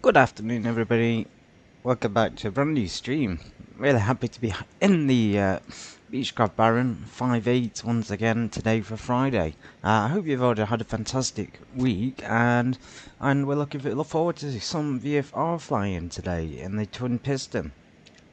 Good afternoon, everybody. Welcome back to a brand new stream. Really happy to be in the Beechcraft Baron 5.8 once again today for Friday. I hope you've all had a fantastic week, and we're look forward to some VFR flying today in the twin piston.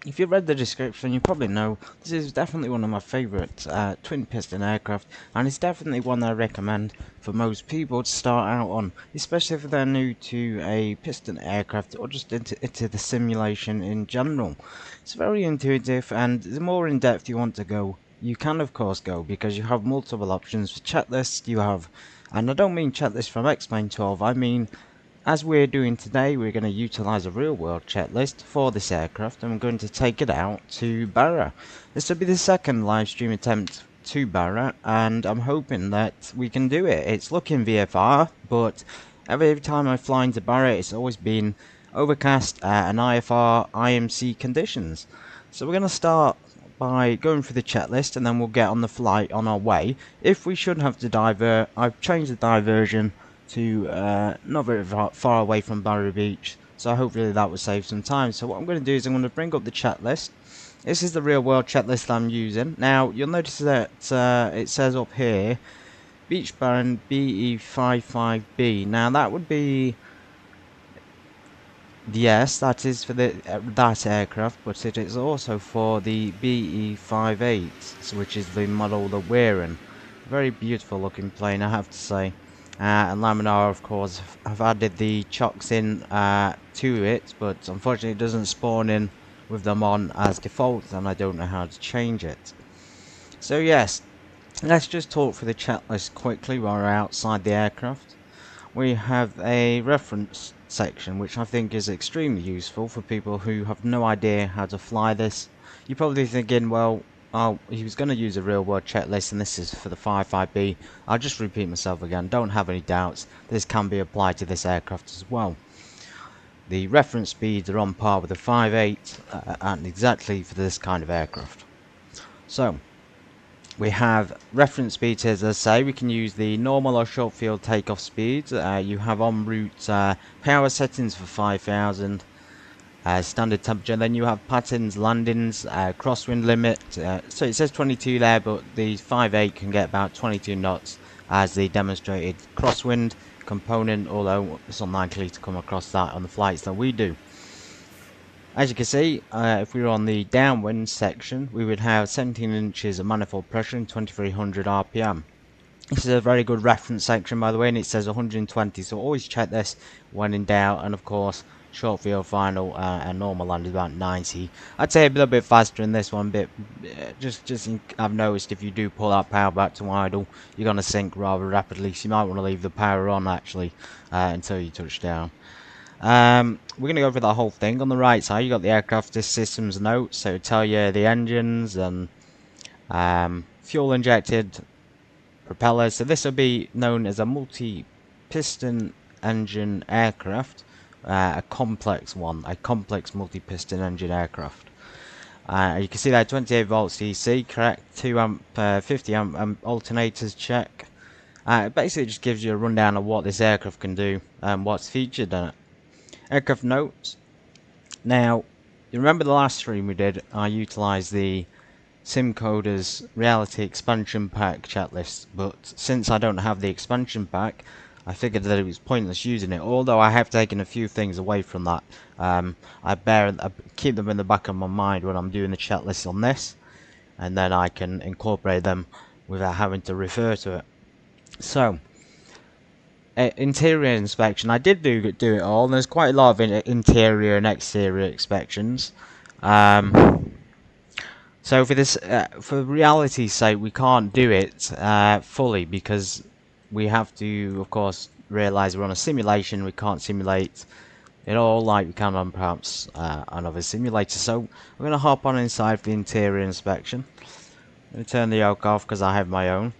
If you've read the description, you probably know this is definitely one of my favourite twin piston aircraft, and it's definitely one that I recommend for most people to start out on, especially if they're new to a piston aircraft or just into the simulation in general. It's very intuitive, and the more in depth you want to go, you can of course go, because you have multiple options for checklists. You have, and I don't mean checklist from X-Plane 12, I mean as we're doing today, we're going to utilize a real-world checklist for this aircraft, and we're going to take it out to Barra. This will be the second live stream attempt to Barra, and I'm hoping that we can do it. It's looking VFR, but every time I fly into Barra, it's always been overcast and IFR IMC conditions. So we're going to start by going through the checklist, and then we'll get on the flight on our way. If we should have to divert, I've changed the diversion to not very far away from Barra Beach, so hopefully that will save some time. So what I'm going to do is I'm going to bring up the checklist. This is the real world checklist I'm using. Now you'll notice that it says up here Beech Baron BE55B. Now that would be, yes, that is for that aircraft, but it is also for the BE58, which is the model that we're in. Very beautiful looking plane, I have to say. And Laminar, of course, have added the chocks in to it, but unfortunately it doesn't spawn in with them on as default, and I don't know how to change it. So yes, let's just talk through the checklist quickly while we're outside the aircraft. We have a reference section, which I think is extremely useful for people who have no idea how to fly this. You're probably thinking, well, oh, he was going to use a real world checklist, and this is for the 55B. I'll just repeat myself again, don't have any doubts, this can be applied to this aircraft as well. The reference speeds are on par with the 5.8 and exactly for this kind of aircraft. So we have reference speeds, as I say. We can use the normal or short field takeoff speeds. You have en route power settings for 5,000. Standard temperature, then you have patterns, landings, crosswind limit, so it says 22 there, but the 5.8 can get about 22 knots as the demonstrated crosswind component, although it's unlikely to come across that on the flights that we do. As you can see, if we were on the downwind section, we would have 17 inches of manifold pressure and 2300 RPM. This is a very good reference section, by the way, and it says 120, so always check this when in doubt. And of course, short field final and normal land is about 90. I'd say a little bit faster in this one, but I've noticed if you do pull that power back to idle, you're going to sink rather rapidly, so you might want to leave the power on actually until you touch down. We're going to go over the whole thing. On the right side, you got the aircraft systems notes, so it'll tell you the engines and fuel injected propellers. So this will be known as a multi-piston engine aircraft. A complex multi-piston engine aircraft. You can see that 28 volts DC, correct, 2 amp 50 amp alternators, check. It basically just gives you a rundown of what this aircraft can do and what's featured in it. Aircraft notes. Now, you remember the last stream we did, I utilised the SimCoder's Reality Expansion Pack checklist, but since I don't have the expansion pack, I figured that it was pointless using it, although I have taken a few things away from that. I keep them in the back of my mind when I'm doing the checklist on this, and then I can incorporate them without having to refer to it. So, interior inspection, I did do it all, and there's quite a lot of interior and exterior inspections. So for this, for reality's sake, we can't do it fully, because we have to, of course, realize we're on a simulation. We can't simulate it all like we can on perhaps another simulator. So we're going to hop on inside for the interior inspection. I'm going to turn the yoke off because I have my own.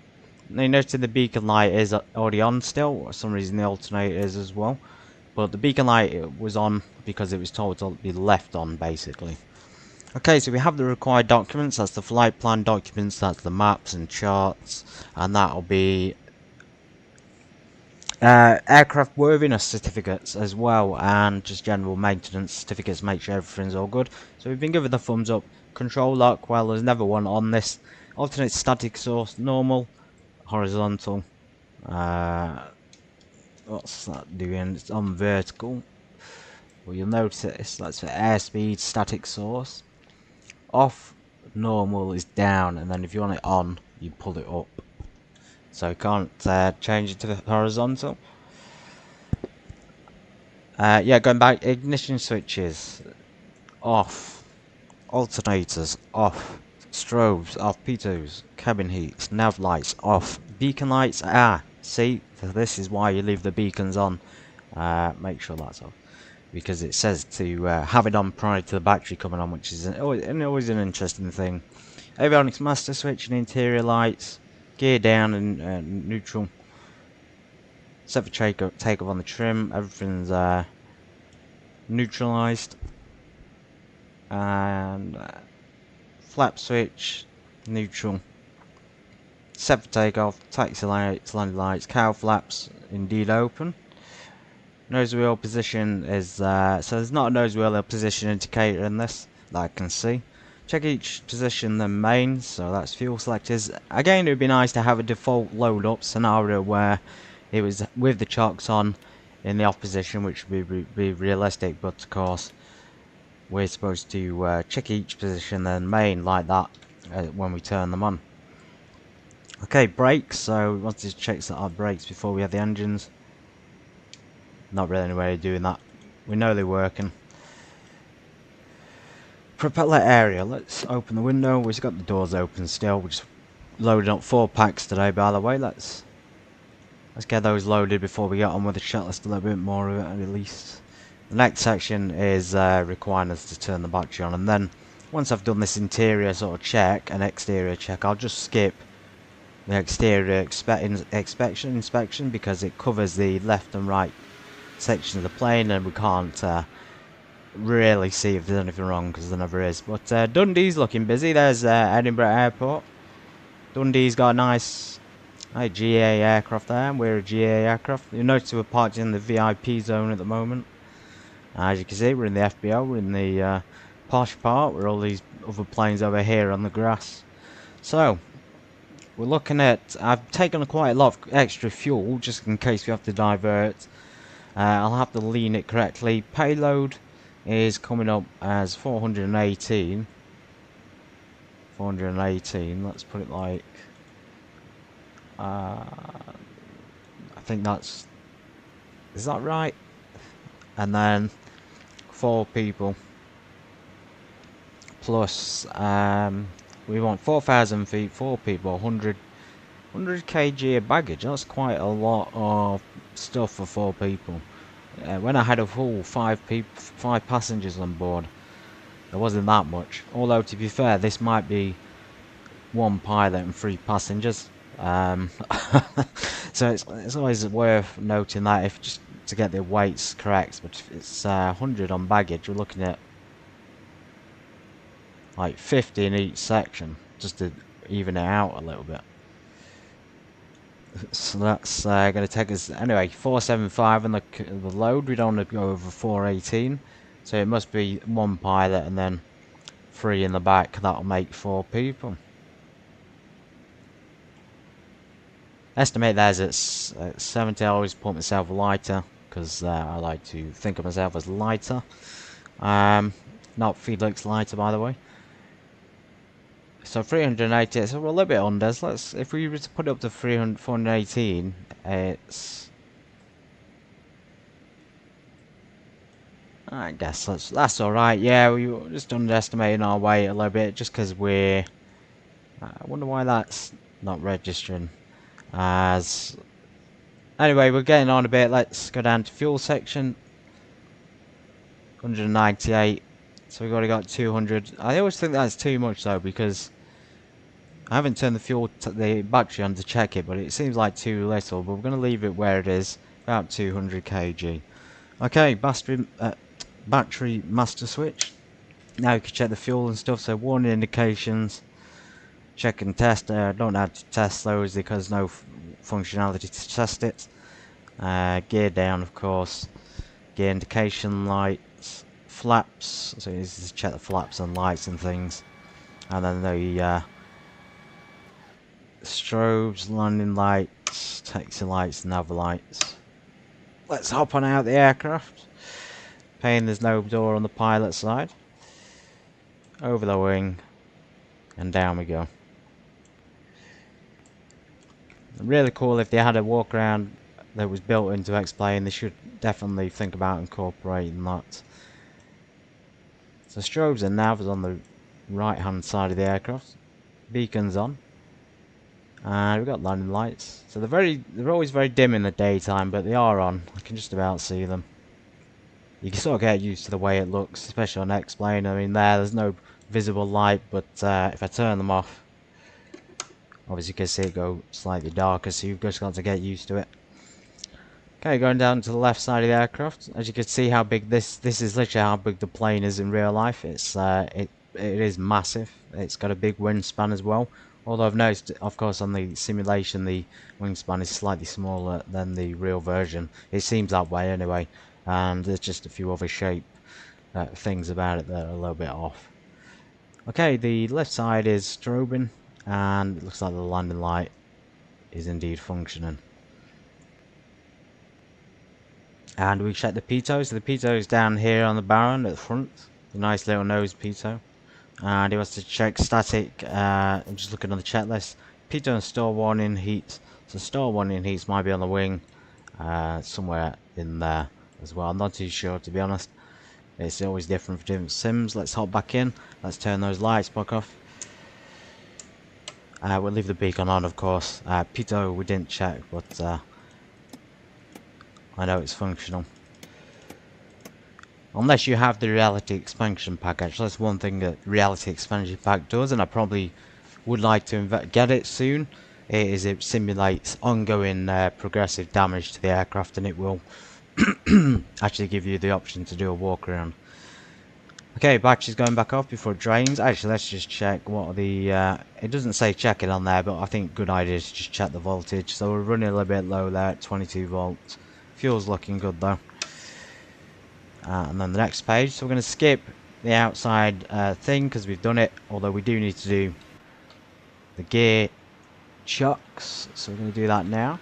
Now you notice the beacon light is already on still. For some reason the alternator is as well. But the beacon light was on because it was told to be left on, basically. Okay, so we have the required documents. That's the flight plan documents, that's the maps and charts, and that'll be Aircraft worthiness certificates as well, and just general maintenance certificates, make sure everything's all good. So we've been given the thumbs up. Control lock, well, there's never one on this. Alternate static source, normal, horizontal. What's that doing? It's on vertical. Well, you'll notice that's for airspeed, static source. Off, normal is down, and then if you want it on, you pull it up. So you can't change it to the horizontal. Yeah, going back, ignition switches off, alternators off, strobes off, pitos, cabin heats, nav lights off, beacon lights, see, this is why you leave the beacons on. Make sure that's off, because it says to have it on prior to the battery coming on, which is always an interesting thing. Avionics master switch and interior lights, gear down and neutral. Set for takeoff on the trim, everything's neutralized. And flap switch, neutral. Set for takeoff, taxi lights, landing lights, cow flaps, indeed open. Nose wheel position is, so there's not a nose wheel position indicator in this that I can see. Check each position then main, so that's fuel selectors. Again, it would be nice to have a default load up scenario where it was with the chocks on in the off position, which would be realistic, but of course we're supposed to check each position then main like that when we turn them on. Okay, brakes, so we wanted to check that our brakes before we have the engines. Not really any way of doing that. We know they're working. Propeller area, let's open the window. We've got the doors open still. We just loaded up 4 packs today, by the way. Let's get those loaded before we get on with the checklist a little bit more of it at least. The next section is requiring us to turn the battery on, and then once I've done this interior sort of check and exterior check, I'll just skip the exterior inspection because it covers the left and right section of the plane, and we can't really see if there's anything wrong, because there never is. But Dundee's looking busy. There's Edinburgh Airport. Dundee's got a nice GA aircraft there, and we're a GA aircraft. You'll notice we're parked in the VIP zone at the moment. As you can see, we're in the FBO, we're in the posh part, where all these other planes over here on the grass. So, we're looking at, I've taken quite a lot of extra fuel, just in case we have to divert. I'll have to lean it correctly. Payload is coming up as 418. 418, let's put it like, I think that's, is that right? And then 4 people plus we want 4,000 feet, 4 people, 100 kg of baggage. That's quite a lot of stuff for 4 people. When I had a full 5 passengers on board, there wasn't that much. Although to be fair, this might be 1 pilot and 3 passengers. So it's always worth noting that, if just to get the weights correct. But if it's 100 on baggage, we're looking at like 50 in each section, just to even it out a little bit. So that's going to take us, anyway, 475 on the load. We don't want to go over 418, so it must be 1 pilot and then 3 in the back. That'll make 4 people. Estimate there's at 70. I always put myself lighter, because I like to think of myself as lighter. Not Felix lighter, by the way. So 380, so we're a little bit under. So let's, if we were to put it up to 418, it's, I guess that's alright. Yeah, we were just underestimating our weight a little bit, just because we're, I wonder why that's not registering as, anyway, we're getting on a bit. Let's go down to fuel section. 198, so we've already got 200. I always think that's too much though, because I haven't turned the battery on to check it, but it seems like too little. But we're going to leave it where it is, about 200 kg. Okay, battery master switch. Now you can check the fuel and stuff. So warning indications, check and test. Don't have to test those because no functionality to test it. Gear down, of course. Gear indication lights, flaps. So this is to check the flaps and lights and things. And then the strobes, landing lights, taxi lights, nav lights. Let's hop on out the aircraft. Pain, there's no door on the pilot side. Over the wing, and down we go. Really cool if they had a walk around that was built in to explain. They should definitely think about incorporating that. So strobes and navs on the right hand side of the aircraft. Beacons on. And we've got landing lights. So they're always very dim in the daytime, but they are on. I can just about see them. You can sort of get used to the way it looks, especially on X-Plane. I mean there's no visible light, but if I turn them off, obviously you can see it go slightly darker, so you've just got to get used to it. Okay, going down to the left side of the aircraft, as you can see how big this is literally how big the plane is in real life. It's it is massive. It's got a big wingspan as well. Although I've noticed, of course, on the simulation the wingspan is slightly smaller than the real version. It seems that way anyway, and there's just a few other shape things about it that are a little bit off. Okay, the left side is strobing, and it looks like the landing light is indeed functioning. And we check the pitot. So the pitot is down here on the Baron at the front. The nice little nose pitot. And he wants to check static. I'm just looking on the checklist. Pitot and stall warning heat. So stall warning heats might be on the wing, somewhere in there as well. I'm not too sure, to be honest. It's always different for different sims. Let's hop back in. Let's turn those lights back off. We'll leave the beacon on, of course. Pitot we didn't check, but I know it's functional. Unless you have the reality expansion pack. Actually, that's one thing that reality expansion pack does, and I probably would like to get it soon. It simulates ongoing progressive damage to the aircraft, and it will actually give you the option to do a walk around. Okay, battery's going back off before it drains. Actually, let's just check what are the it doesn't say check it on there, but I think good idea is to just check the voltage. So we're running a little bit low there at 22 volts. Fuel's looking good though. And then the next page, so we're going to skip the outside thing because we've done it, although we do need to do the gear chucks, so we're going to do that now.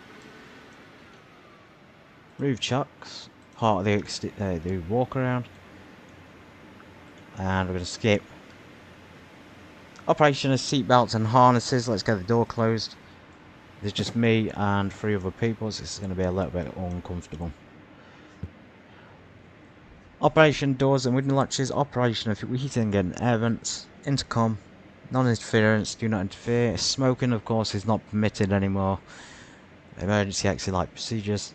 Roof chucks, part of the walk around, and we're going to skip operation of seatbelts and harnesses. Let's get the door closed. There's just me and 3 other people, so this is going to be a little bit uncomfortable. Operation doors and window latches, operation of heating and air vents, intercom, non-interference, do not interfere. Smoking, of course, is not permitted anymore. Emergency exit light procedures,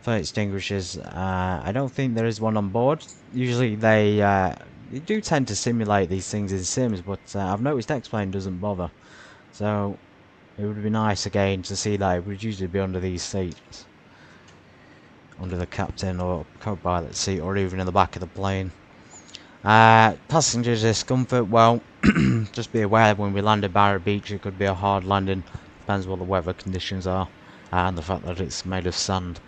fire extinguishers. I don't think there is one on board. Usually they do tend to simulate these things in sims, but I've noticed X-Plane doesn't bother. So it would be nice again to see that. It would usually be under these seats. Under the captain or co-pilot seat, or even in the back of the plane. Passengers discomfort, well, just be aware when we land at Barra Beach it could be a hard landing, depends what the weather conditions are, and the fact that it's made of sand.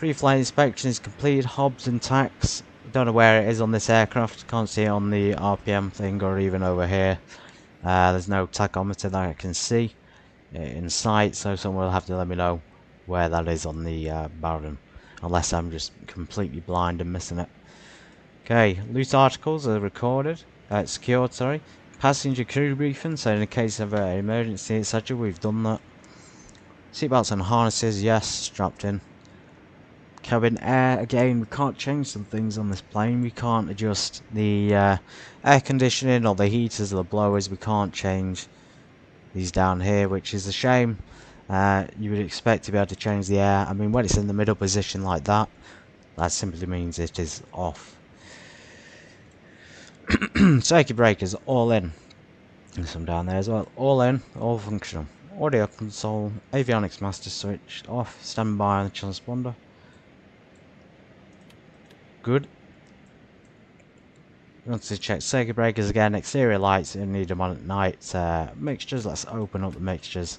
Pre-flight inspection is complete, hobs and tacks, don't know where it is on this aircraft, can't see it on the RPM thing or even over here. There's no tachometer that I can see in sight, so someone will have to let me know where that is on the Baron, unless I'm just completely blind and missing it. Okay, loose articles are recorded, secured, sorry. Passenger crew briefing, so in the case of an emergency, etc., we've done that. Seatbelts and harnesses, yes, strapped in. Cabin air, again, we can't change some things on this plane. We can't adjust the air conditioning or the heaters or the blowers. We can't change these down here, which is a shame. You would expect to be able to change the air. I mean, when it's in the middle position like that, that simply means it is off. Circuit breakers all in. There's some down there as well. All in, all functional. Audio console, avionics master switch off. Stand by on the transponder. Good. Once to check circuit breakers again. Exterior lights, you need them on at night. Mixtures, let's open up the mixtures.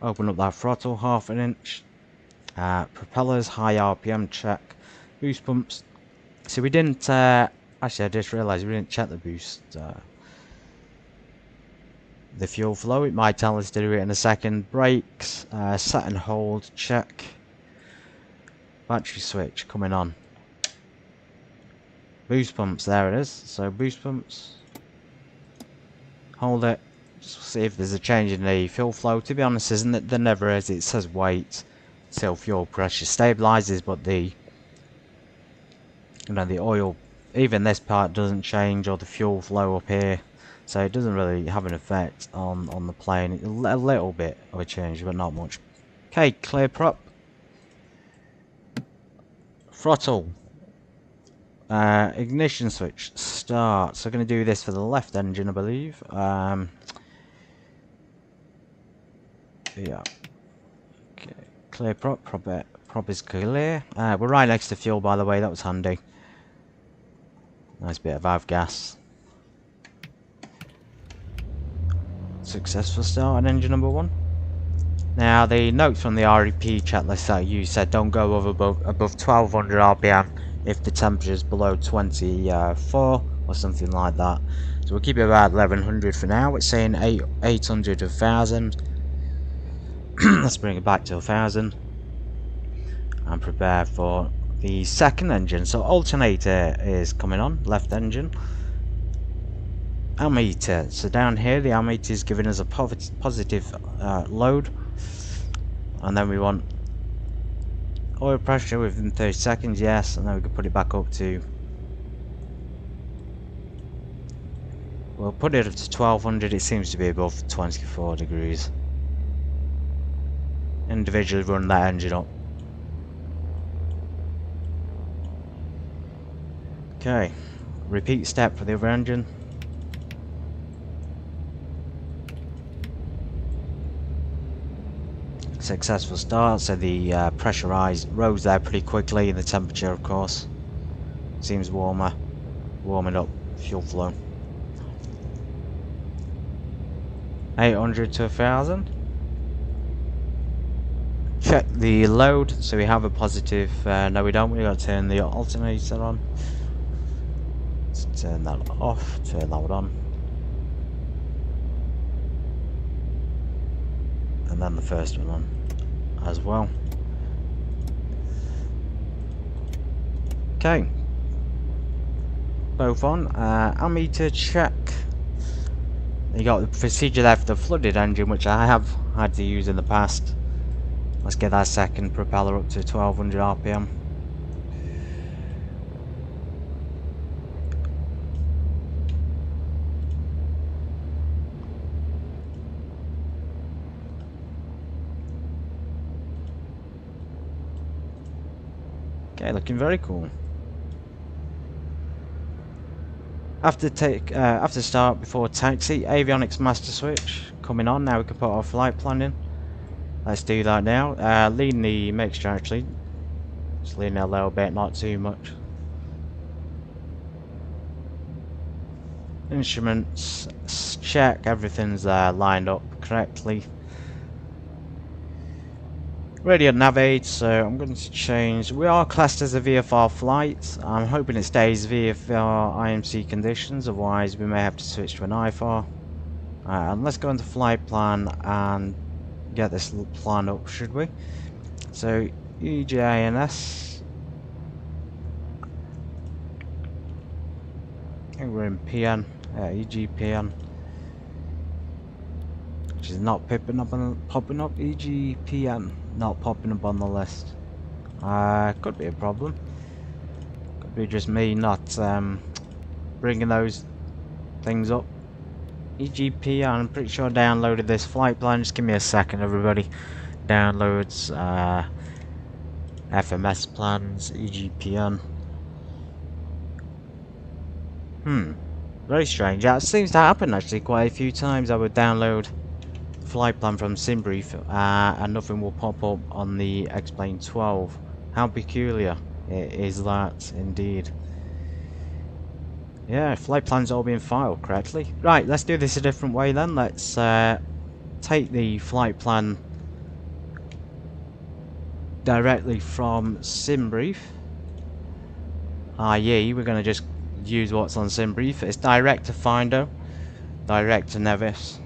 Open up that throttle, 1/2 inch. Propellers, high RPM check. Boost pumps. So we didn't, actually I just realised we didn't check the boost. The fuel flow, it might tell us to do it in a second. Brakes, set and hold, check. Battery switch coming on. Boost pumps, there it is. So boost pumps. Hold it. Just see if there's a change in the fuel flow. To be honest, isn't it? There never is. It says wait till fuel pressure stabilizes, but the the oil, even this part doesn't change, or the fuel flow up here. So it doesn't really have an effect on the plane. A little bit of a change, but not much. Okay, clear prop. Throttle. Ignition switch. Start. So I'm going to do this for the left engine, I believe. Yeah. Okay. Clear prop. Prop is clear. We're right next to fuel, by the way. That was handy. Nice bit of avgas. Successful start on engine number 1. Now the notes from the REP checklist that you said don't go above 1200 RPM if the temperature is below 24 or something like that. So we'll keep it about 1100 for now. It's saying 800 to 1000. Let's bring it back to 1000 and prepare for the second engine. So alternator is coming on, left engine. Ammeter. So down here the ammeter is giving us a positive load, and then we want oil pressure within 30 seconds, yes, and then we can put it back up to, we'll put it up to 1200. It seems to be above 24 degrees. Individually run that engine up. Okay, repeat step for the other engine. Successful start, so the pressurised rose there pretty quickly, and the temperature of course seems warming up fuel flow. 800 to 1000. Check the load, so we have a positive, no we don't, we've got to turn the alternator on. Let's turn that off, turn that one on. And then the first one on as well. Okay, both on. Ammeter check. You got the procedure there for the flooded engine, which I have had to use in the past. Let's get that second propeller up to 1200 RPM. Okay, looking very cool. After start, before taxi, avionics master switch coming on. Now we can put our flight plan in. Let's do that now. Lean the mixture actually. Just lean it a little bit, not too much. Instruments check, everything's lined up correctly. Radio navigate, so I'm going to change. We are classed as a VFR flight. I'm hoping it stays VFR IMC conditions, otherwise we may have to switch to an IFR. And let's go into flight plan and get this plan up, should we? So EGPN. I think we're in PN, EGPN. Which is not popping up, EGPN, not popping up on the list. Could be a problem. Could be just me not bringing those things up. EGPN, I'm pretty sure I downloaded this flight plan. Just give me a second, everybody. Downloads, FMS plans, EGPN. Very strange. That seems to happen actually quite a few times. I would download flight plan from SimBrief and nothing will pop up on the X-Plane 12. How peculiar is that indeed. Yeah, flight plan's all being filed correctly. Right, let's do this a different way then. Let's take the flight plan directly from SimBrief, i.e. we're going to just use what's on SimBrief. It's direct to Findo, direct to Nevis.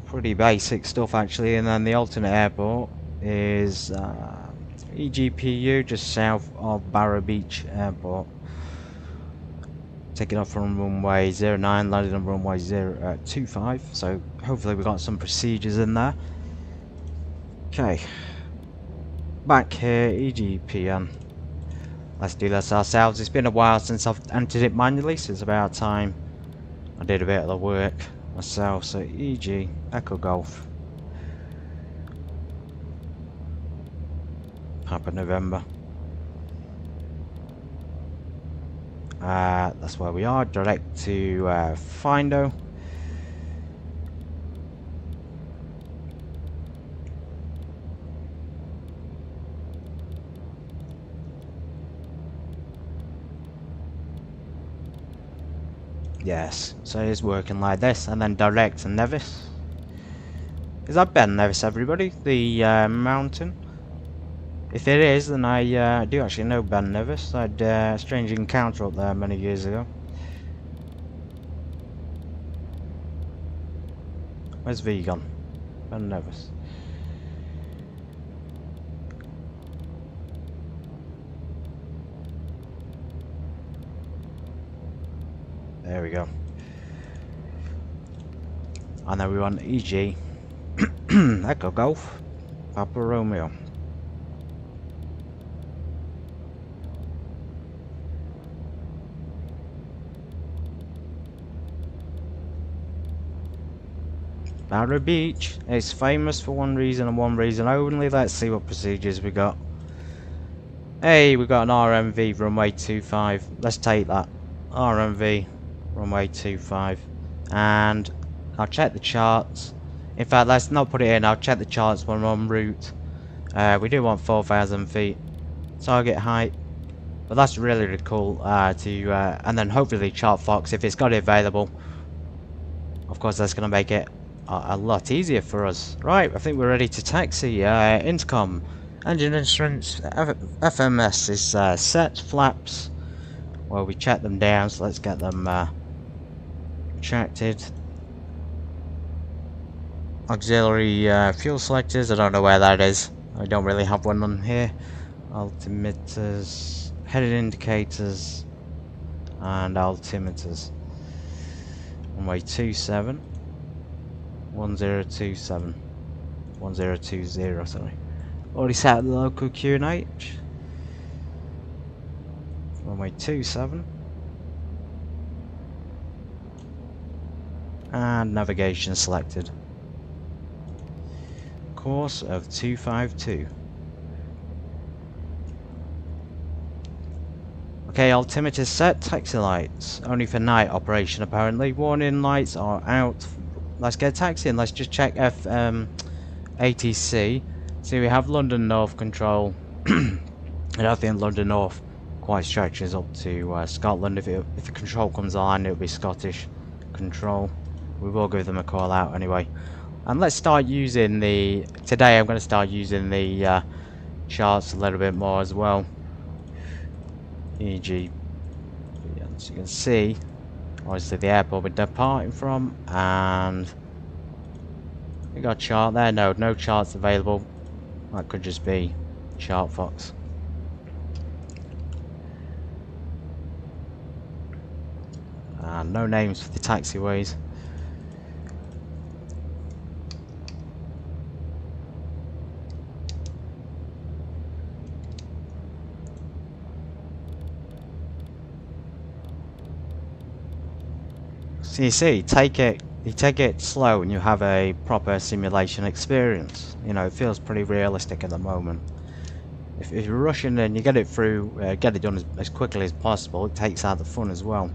Pretty basic stuff actually. And then the alternate airport is EGPU, just south of Barra Beach Airport. Taking off from runway 09, landed on runway 025, so hopefully we got some procedures in there. Okay, back here, EGPN. Let's do this ourselves. It's been a while since I've entered it manually, so it's about time I did a bit of the work myself. So EG, Echo Golf, Papa November. That's where we are, direct to Findo. Yes, so it is working like this, and then direct to Nevis. Is that Ben Nevis, everybody? The mountain? If it is, then I do actually know Ben Nevis. I had a strange encounter up there many years ago. Where's V gone? Ben Nevis. There we go. And then we want EG. Echo Golf. Papa Romeo. Barra Beach is famous for one reason and one reason only. Let's see what procedures we got. Hey, we got an RMV runway 25. Let's take that. RMV runway 25. And I'll check the charts. In fact, let's not put it in. I'll check the charts when we're en route. We do want 4,000 feet target height. But that's really, really cool and then hopefully chart Fox if it's got it available. Of course, that's going to make it a lot easier for us. Right, I think we're ready to taxi. Intercom, engine instruments, FMS is set, flaps. Well, we check them down, so let's get them retracted. Auxiliary fuel selectors, I don't know where that is. I don't really have one on here. Altimeters, headed indicators, and altimeters. Runway 27. 1027. 1020, sorry. Already set the local QNH. Runway 27. And navigation selected. Course of 252. Okay, altimeter set, taxi lights. Only for night operation apparently. Warning lights are out. Let's get taxiing. Let's just check ATC. See, we have London North control. I don't think London North quite stretches up to Scotland. If the control comes on, it'll be Scottish control. We will give them a call out anyway. And let's start using the... Today I'm going to start using the charts a little bit more as well. EG. As you can see, obviously the airport we're departing from, and we got a chart there. No charts available. That could just be chart Fox. And no names for the taxiways. So you see, you take it slow and you have a proper simulation experience. You know, it feels pretty realistic at the moment. If you're rushing and you get it through, get it done as quickly as possible, it takes out the fun as well.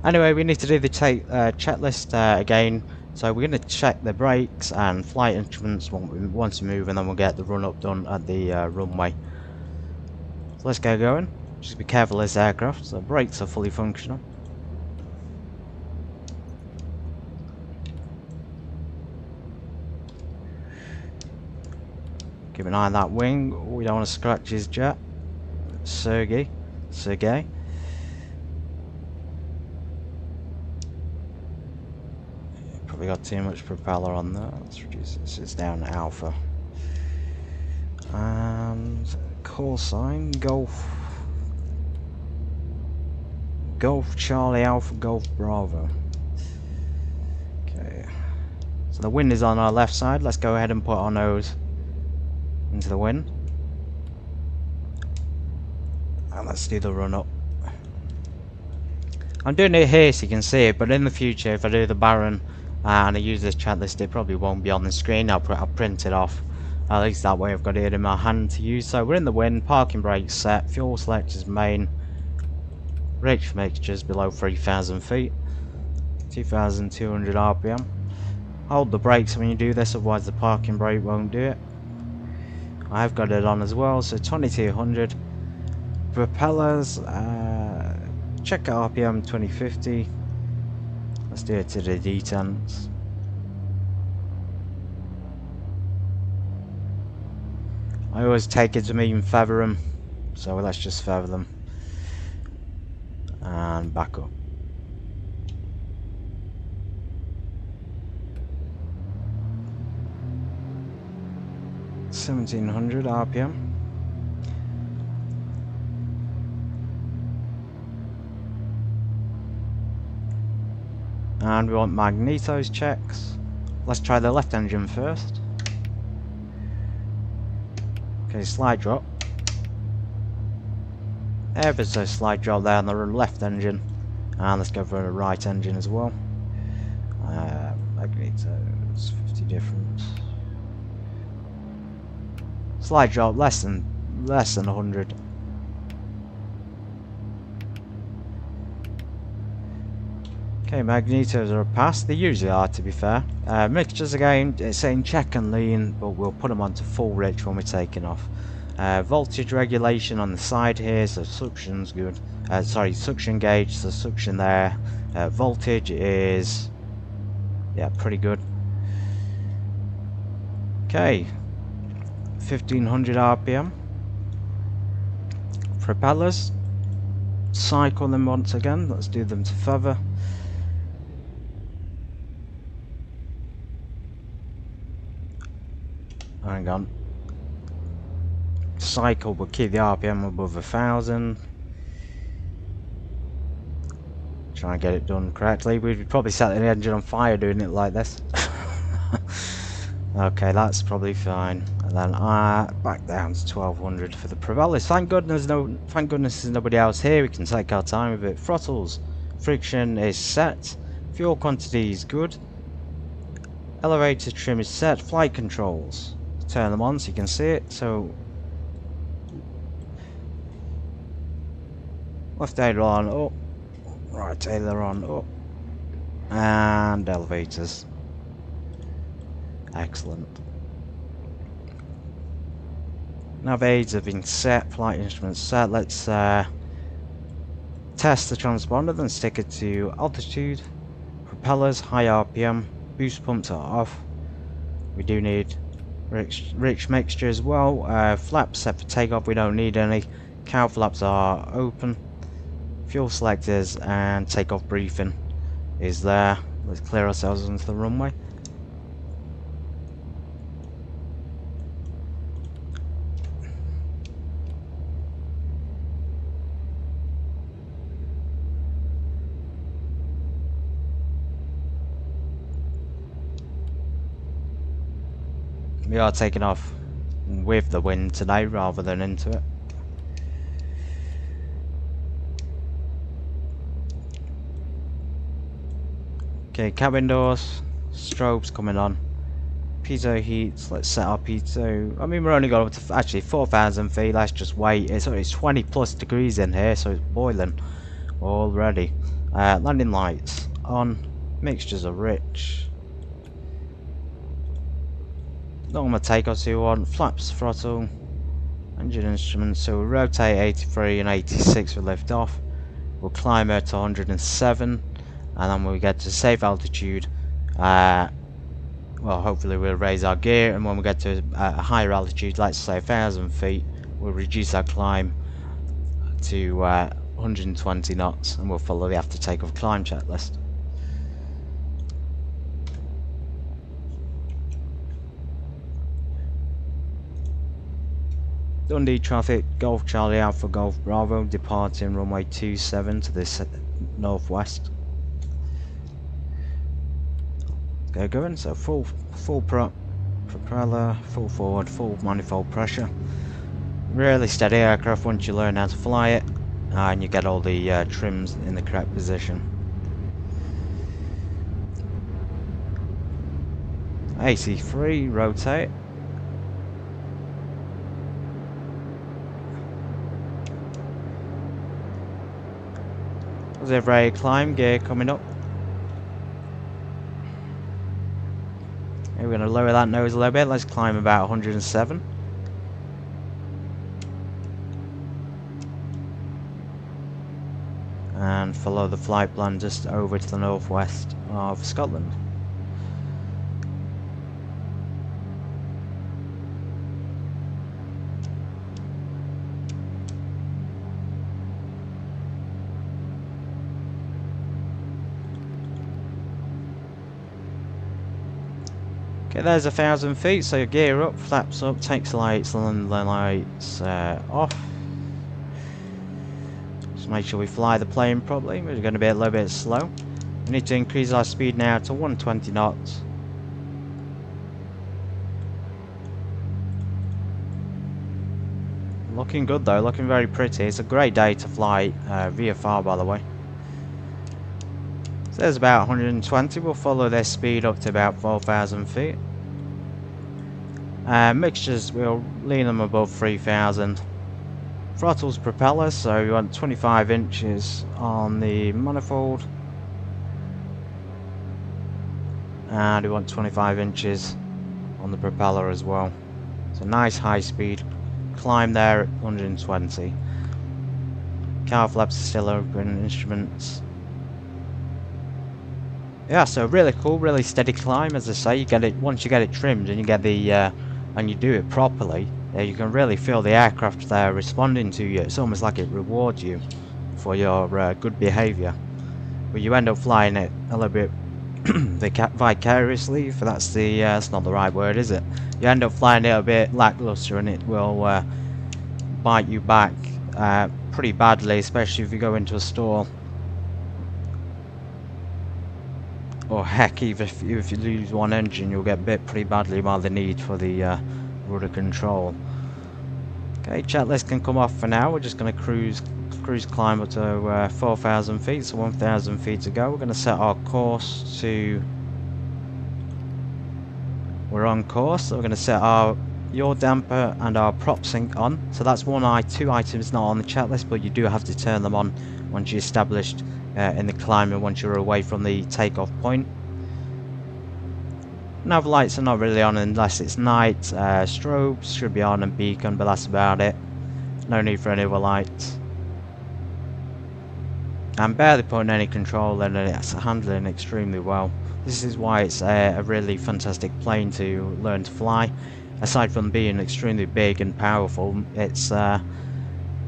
Anyway, we need to do the checklist again. So we're going to check the brakes and flight instruments once we move, and then we'll get the run up done at the runway. So let's get going. Just be careful of this aircraft. So the brakes are fully functional. Keep an eye on that wing. We don't want to scratch his jet. Sergey. Probably got too much propeller on there. Let's reduce this. It's down to alpha. And call sign Golf Charlie Alpha Golf Bravo. Okay. So the wind is on our left side. Let's go ahead and put our nose into the wind. And let's do the run up. I'm doing it here so you can see it, but in the future if I do the Baron and I use this chat list, it probably won't be on the screen. I'll print it off. At least that way I've got it in my hand to use. So we're in the wind, parking brakes set, fuel selectors main, rich mixtures below 3,000 feet, 2,200 RPM. Hold the brakes when you do this, otherwise the parking brake won't do it. I've got it on as well, so 2,200. Propellers, check RPM 2050. Let's do it to the detents. I always take it to mean feather them, so let's just feather them. And back up. $1,700 RPM. And we want magnetos checks. Let's try the left engine first. Okay, slide drop. Ever so slight drop there on the left engine. And let's go for the right engine as well. Magnetos, 50 difference. Slight drop, less than 100. Okay, magnetos are a pass. They usually are, to be fair. Mixtures again, it's saying check and lean, but we'll put them onto full rich when we're taking off. Voltage regulation on the side here, so suction's good. Sorry, suction gauge, so suction there. Voltage is, yeah, pretty good. Okay, 1,500 RPM. Propellers, cycle them once again. Let's do them to feather. Hang on. Cycle will keep the RPM above 1,000. Try and get it done correctly. We'd probably set the engine on fire doing it like this. Okay, that's probably fine. And then back down to 1,200 for the propellers. Thank goodness there's nobody else here. We can take our time with it. Throttles, friction is set. Fuel quantity is good. Elevator trim is set. Flight controls. Turn them on so you can see it. So left aileron up, right aileron up, and elevators. Excellent. Nav aids have been set, flight instruments set. Let's test the transponder, then stick it to altitude. Propellers, high RPM, boost pumps are off. We do need rich mixture as well. Flaps set for takeoff, we don't need any. Cow flaps are open. Fuel selectors and takeoff briefing is there. Let's clear ourselves onto the runway. We are taking off with the wind today rather than into it. Okay, cabin doors, strobes coming on. Pitot heats, let's set our pitot. I mean, we're only going up to actually 4,000 feet. Let's just wait. It's 20 plus degrees in here, so it's boiling already. Landing lights on. Mixtures are rich. Normal takeoff, so you want flaps, throttle, engine instruments. So we'll rotate 83 and 86 for lift off. We'll climb her to 107, and then when we get to safe altitude, well, hopefully we'll raise our gear, and when we get to a higher altitude, let's say 1,000 feet, we'll reduce our climb to 120 knots, and we'll follow the after takeoff climb checklist. Dundee traffic, Golf Charlie Alpha Golf Bravo, departing runway 27 to the northwest. Get going, so full prop, propeller, full forward, full manifold pressure. Really steady aircraft once you learn how to fly it, and you get all the trims in the correct position. AC3, rotate. Positive ready climb, gear coming up. Okay, we're going to lower that nose a little bit, let's climb about 107. And follow the flight plan just over to the northwest of Scotland. Okay, there's 1,000 feet, so gear up, flaps up, takes lights, and the lights off. Just make sure we fly the plane properly. We're going to be a little bit slow. We need to increase our speed now to 120 knots. Looking good though, looking very pretty. It's a great day to fly VFR, by the way. So there's about 120. We'll follow this speed up to about 4,000 feet. Mixtures, we'll lean them above 3,000. Throttles, propellers, so you want 25 inches on the manifold. And we want 25 inches on the propeller as well. So nice high speed climb there at 120. Car flaps are still open, instruments. Yeah, so really cool, really steady climb. As I say, you get it once you get it trimmed and you get the and you do it properly. You can really feel the aircraft there responding to you. It's almost like it rewards you for your good behaviour. But you end up flying it a little bit vicariously. If that's not the right word, is it? You end up flying it a bit lackluster, and it will bite you back pretty badly, especially if you go into a stall. Or heck, even if you lose one engine, you'll get bit pretty badly by the need for the rudder control. Okay, checklist can come off for now. We're just going to cruise climb up to 4,000 feet, so 1,000 feet to go. We're going to set our course to... We're on course, so we're going to set our yaw damper and our prop sync on. So that's two items not on the checklist, but you do have to turn them on once you're established in the climb and once you're away from the takeoff point. Nav lights are not really on unless it's night. Strobes should be on and beacon, but that's about it. No need for any other lights. I'm barely putting any control in, and it's handling extremely well. This is why it's a really fantastic plane to learn to fly. Aside from being extremely big and powerful, it's an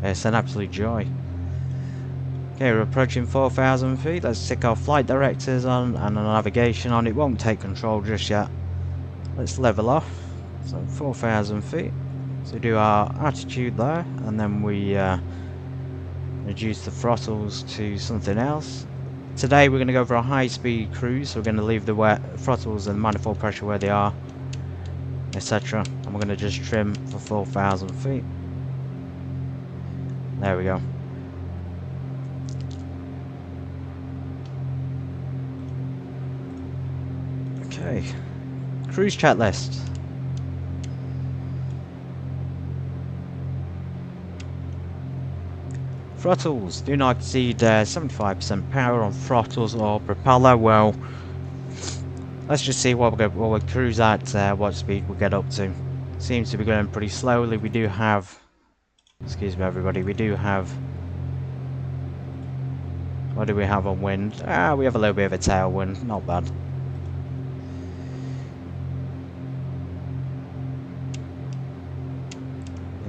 absolute joy. Okay, we're approaching 4,000 feet. Let's stick our flight directors on and our navigation on. It won't take control just yet. Let's level off. So 4,000 feet. So do our attitude there, and then we reduce the throttles to something else. Today we're going to go for a high-speed cruise. So we're going to leave the throttles and manifold pressure where they are, etc. And we're going to just trim for 4,000 feet. There we go. Okay, cruise checklist. Throttles, do not exceed 75% power on throttles or propeller. Well, let's just see what we'll cruise at, what speed we'll get up to. Seems to be going pretty slowly. We do have, excuse me everybody, we do have, what do we have on wind? We have a little bit of a tailwind, not bad.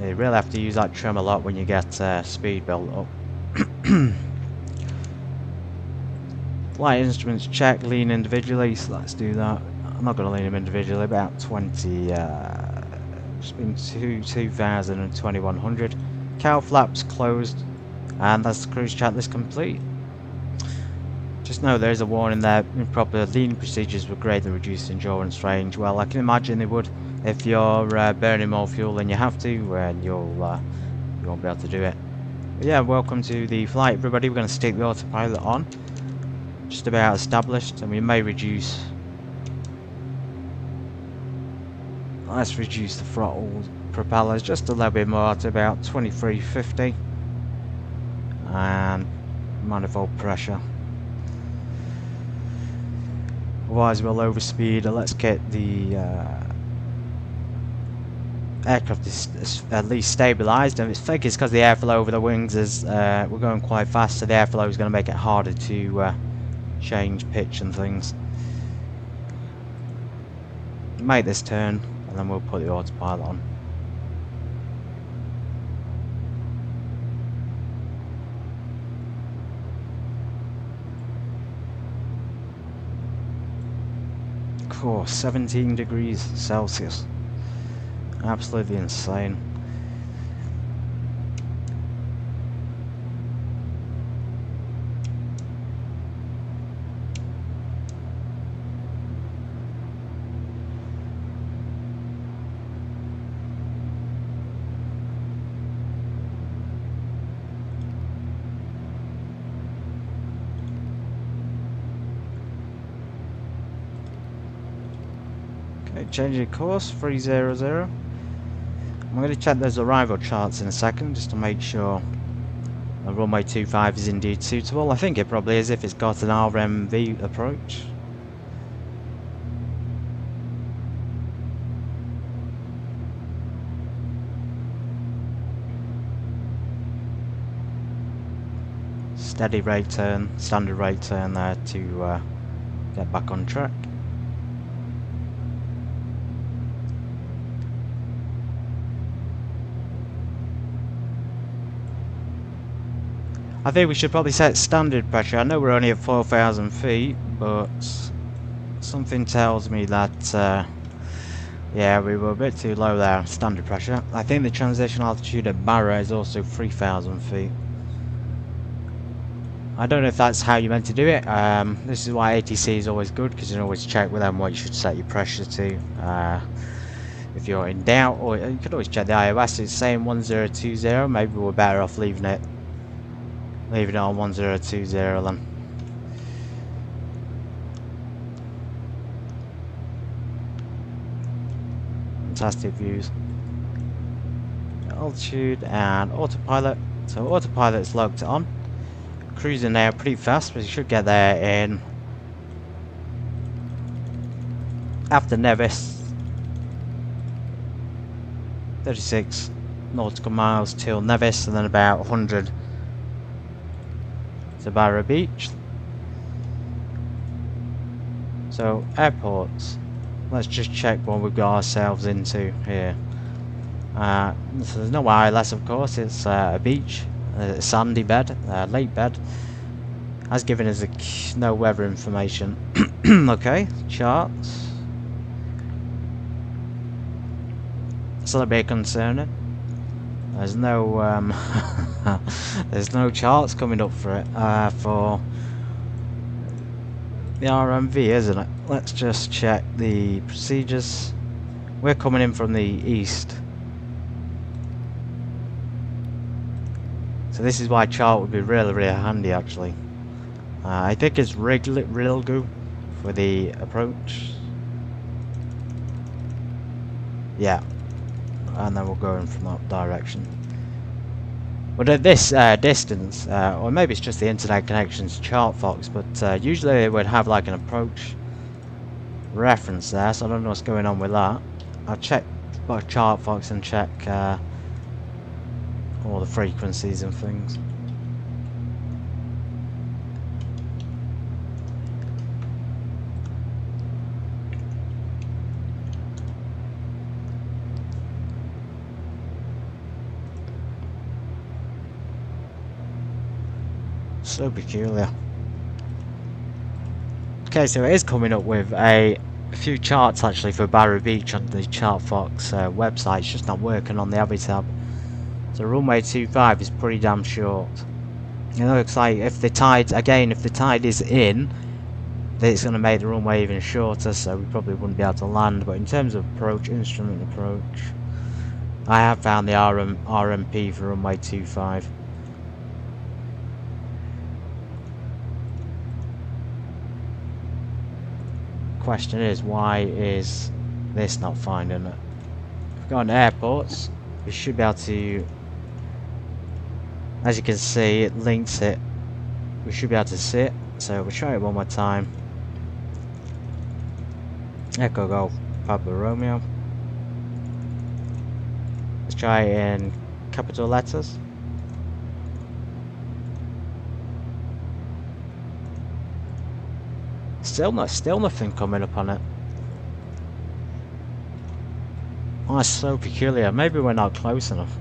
You really have to use that trim a lot when you get speed built up. Flight instruments check, lean individually, so let's do that. I'm not going to lean them individually, about 20, it's been 2,000 and 2,100. Cowl flaps closed, and that's the cruise checklist complete. Just know there is a warning there, improper lean procedures would greatly reduce endurance range. Well, I can imagine they would if you're burning more fuel than you have to, and you won't be able to do it. But yeah, welcome to the flight everybody. We're going to stick the autopilot on. Just about established, and we may reduce. Let's reduce the throttle propellers just a little bit more to about 2350, and manifold pressure. Otherwise we'll overspeed. Let's get the aircraft is at least stabilised, and it's thick. It's because the airflow over the wings is we're going quite fast, so the airflow is going to make it harder to change pitch and things. Make this turn, and then we'll put the autopilot on. Of course, 17 degrees Celsius. Absolutely insane. Okay, changing course, 300. I'm going to check those arrival charts in a second just to make sure the runway 25 is indeed suitable. I think it probably is if it's got an RMV approach. Steady rate turn, standard rate turn there to get back on track. I think we should probably set standard pressure. I know we're only at 4,000 feet, but something tells me that yeah, we were a bit too low there, standard pressure. I think the transition altitude at Barra is also 3,000 feet. I don't know if that's how you meant to do it. This is why ATC is always good, because you can always check with them what you should set your pressure to. If you're in doubt, or you could always check the iOS. It's saying 1020. Maybe we're better off leaving it on 1020 then. Fantastic views. Altitude and autopilot. So autopilot's locked on. Cruising there pretty fast, but you should get there in after Nevis. 36 nautical miles till Nevis, and then about 100 to Barra Beach. So airports, let's just check what we've got ourselves into here. So there's no ILS, of course. It's a beach, a sandy bed, lake bed. Has given us no weather information. Okay, charts. It's a little bit concerning. There's no there's no charts coming up for it for the RMV, isn't it? Let's just check the procedures. We're coming in from the east, so this is why chart would be really, really handy actually. I think it's real good for the approach. Yeah, and then we'll go in from that direction. But at this distance, or maybe it's just the internet connection's chart fox, but usually they would have like an approach reference there, so I don't know what's going on with that. I'll check both chart fox and check all the frequencies and things. So peculiar. Okay, so it is coming up with a few charts actually for Barra Beach on the ChartFox website. It's just not working on the Avi tab. So runway 25 is pretty damn short. It looks like if the tide, again, if the tide is in, then it's going to make the runway even shorter, so we probably wouldn't be able to land. But in terms of approach, instrument approach, I have found the RMP for runway 25. Question is, why is this not finding it? If we go on airports, we should be able to, as you can see, it links it. We should be able to see it, so we'll try it one more time. Echo Golf Papa Romeo. Let's try it in capital letters. Still nothing coming up on it. Oh, that's so peculiar. Maybe we're not close enough.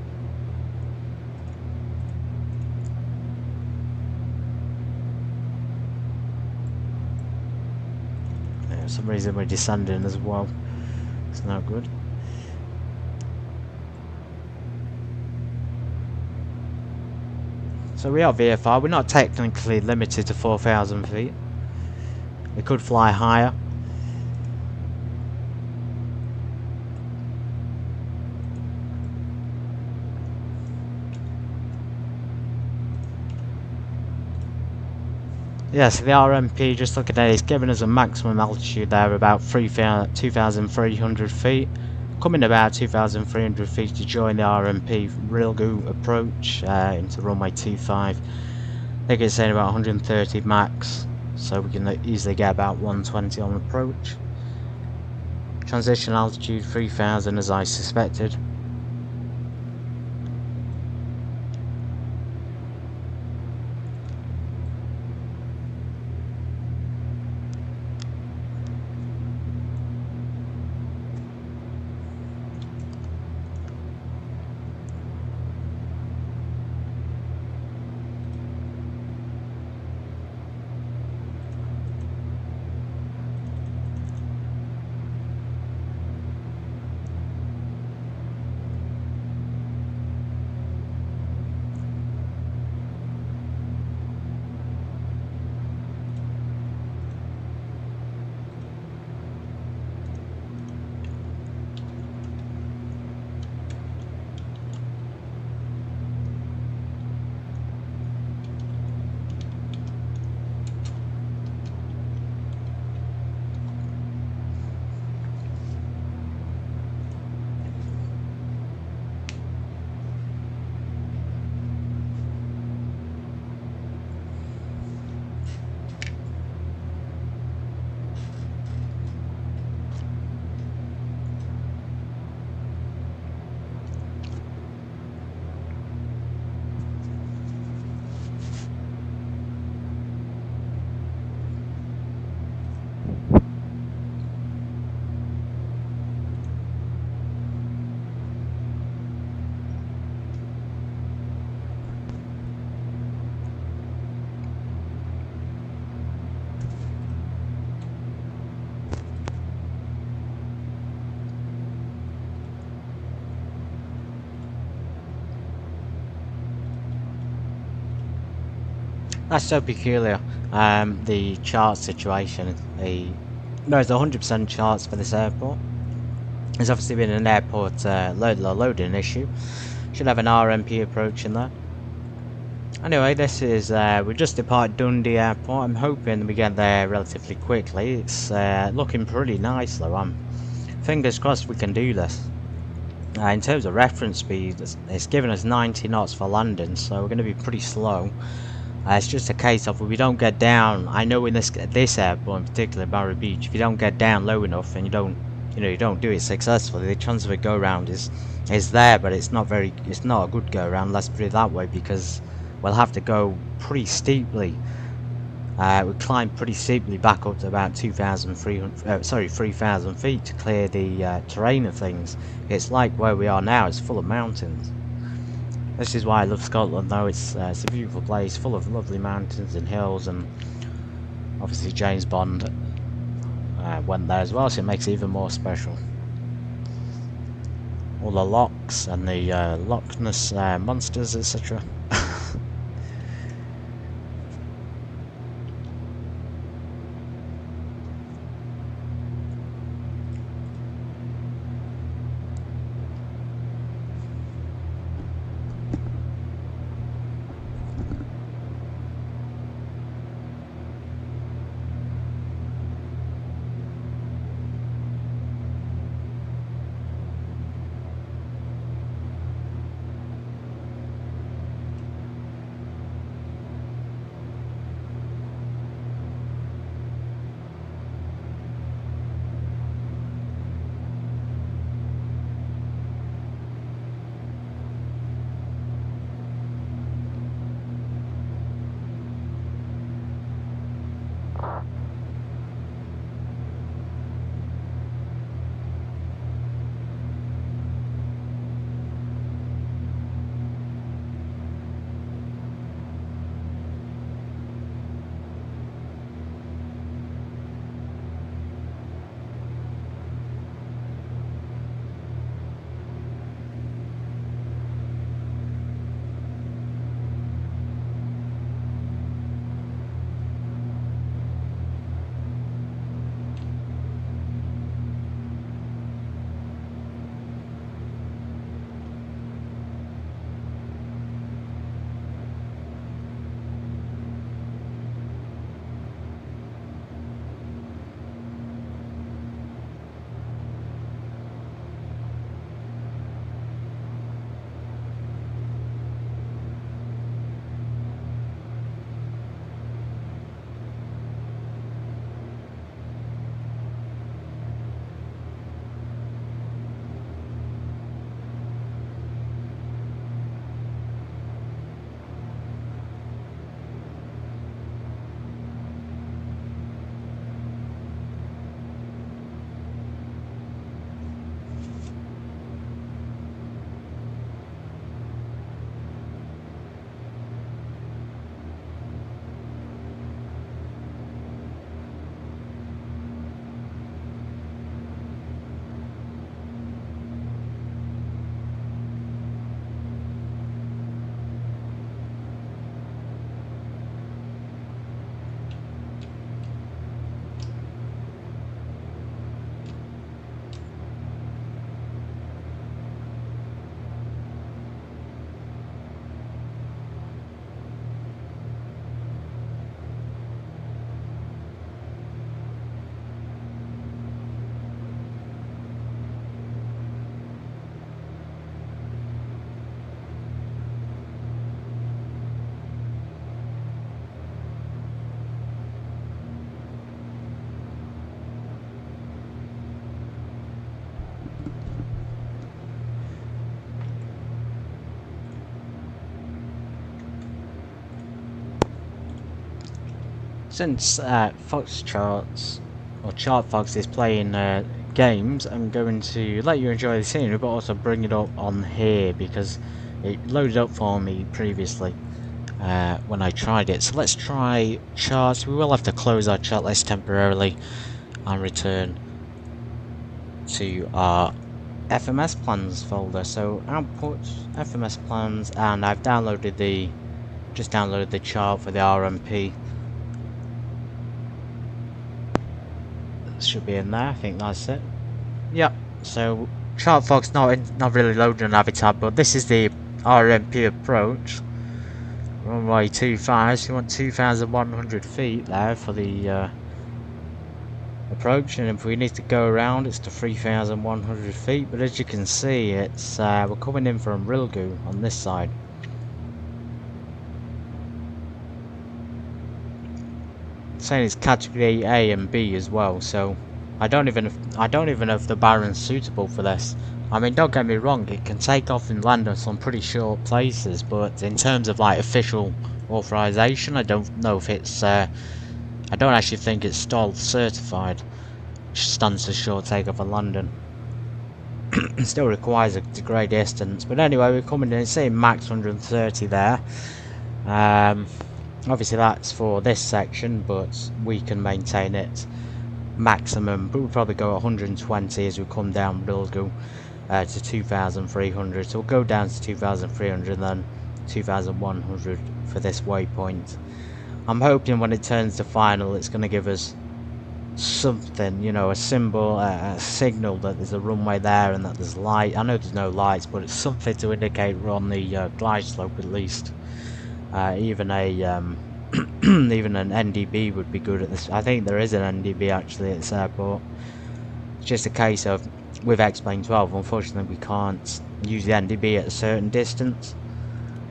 Yeah, for some reason we're descending as well. It's not good. So we are VFR. We're not technically limited to 4,000 feet. We could fly higher. Yes, the RMP, just looking at it, it's giving us a maximum altitude there about 2,300 feet. Coming about 2,300 feet to join the RMP real good approach into runway 25. I think it's saying about 130 max, so we can easily get about 120 on approach. Transition altitude 3,000 as I suspected. That's so peculiar. The chart situation. There's 100% charts for this airport. There's obviously been an airport loading issue. Should have an RMP approach in there. Anyway, this is we just departed Dundee Airport. I'm hoping we get there relatively quickly. It's looking pretty nice though. Fingers crossed we can do this. In terms of reference speed, it's giving us 90 knots for landing, so we're going to be pretty slow. It's just a case of if we don't get down. I know in this airport in particular, Barra Beach, if you don't get down low enough and you don't do it successfully, the chance of a go round is there, but it's not a good go round. Let's put it that way, because we'll have to go pretty steeply. We climb pretty steeply back up to about 3,000 feet to clear the terrain of things. It's like where we are now. It's full of mountains. This is why I love Scotland, though. It's a beautiful place, full of lovely mountains and hills, and obviously James Bond went there as well, so it makes it even more special. All the locks and the Loch Ness monsters, etc. Since Fox Charts, or Chart Fox is playing games, I'm going to let you enjoy the scenery, but also bring it up on here because it loaded up for me previously when I tried it. So let's try charts. We will have to close our chart list temporarily and return to our FMS plans folder. So output, FMS plans, and I've just downloaded the chart for the RMP. Should be in there. I think that's it. Yep. So Chart Fox not really loading an avatar, but this is the RMP approach. Runway 25. So you want 2,100 feet there for the approach, and if we need to go around, it's to 3,100 feet. But as you can see, it's we're coming in from Rilgu on this side. Saying it's category A and B as well, so I don't even know if the Baron's suitable for this. I mean, don't get me wrong, it can take off and land on some pretty short places, but in terms of like official authorization, I don't know if it's I don't actually think it's STOL certified, which stands for short takeoff and landing. Still requires a great distance, but anyway, we're coming in, saying max 130 there. Obviously that's for this section, but we can maintain it maximum, but we'll probably go 120 as we come down Rilgu to 2,300, so we'll go down to 2,300 and then 2,100 for this waypoint. I'm hoping when it turns to final it's going to give us something, you know, a symbol, a signal that there's a runway there and that there's light. I know there's no lights, but it's something to indicate we're on the glide slope at least. Even a even an NDB would be good at this. I think there is an NDB actually at this airport. It's just a case of with X-Plane 12, unfortunately we can't use the NDB at a certain distance.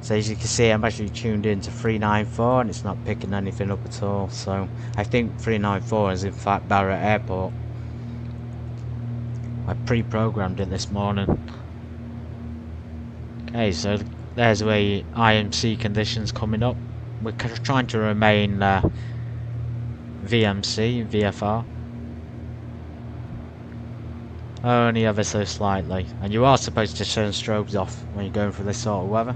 So as you can see, I'm actually tuned in to 394 and it's not picking anything up at all. So I think 394 is in fact Barra Airport. I pre-programmed it this morning. Okay, so there's where IMC conditions coming up. We're trying to remain VMC, VFR. Only ever so slightly. And you are supposed to turn strobes off when you're going through this sort of weather.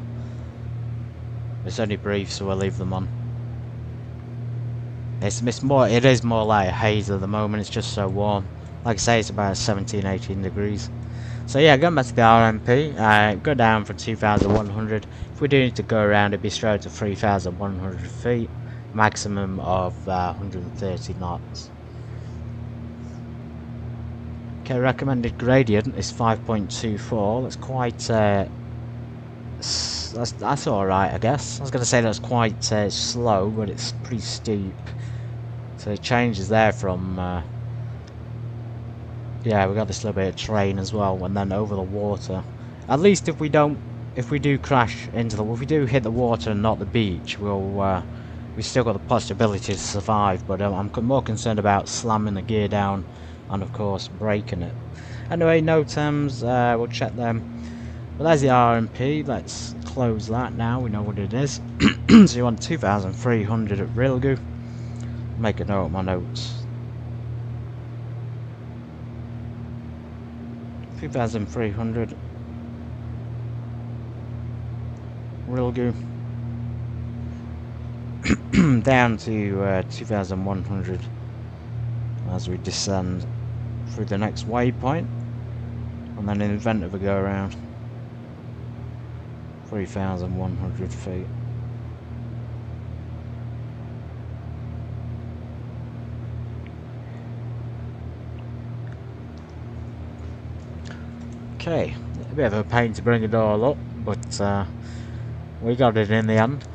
It's only brief, so we'll leave them on. It is more like a haze at the moment, it's just so warm. Like I say, it's about 17-18 degrees. So yeah, going back to the RMP, go down from 2,100. If we do need to go around, it'd be straight to 3,100 feet. Maximum of 130 knots. Okay, recommended gradient is 5.24. That's quite... that's alright, I guess. I was going to say that's quite slow, but it's pretty steep. So it changes there from... yeah, we got this little bit of terrain as well, and then over the water. At least if we do crash into if we do hit the water and not the beach, we still got the possibility to survive. But I'm more concerned about slamming the gear down and of course breaking it. Anyway, no terms. We'll check them. But there's the RMP. Let's close that now. We know what it is. So you want 2,300 at Rilgu. Make a note of my notes. 2,300 Rilgu. Down to 2,100 as we descend through the next waypoint, and then in the event of a go around, 3,100 feet. Okay, a bit of a pain to bring it all up, but we got it in the end.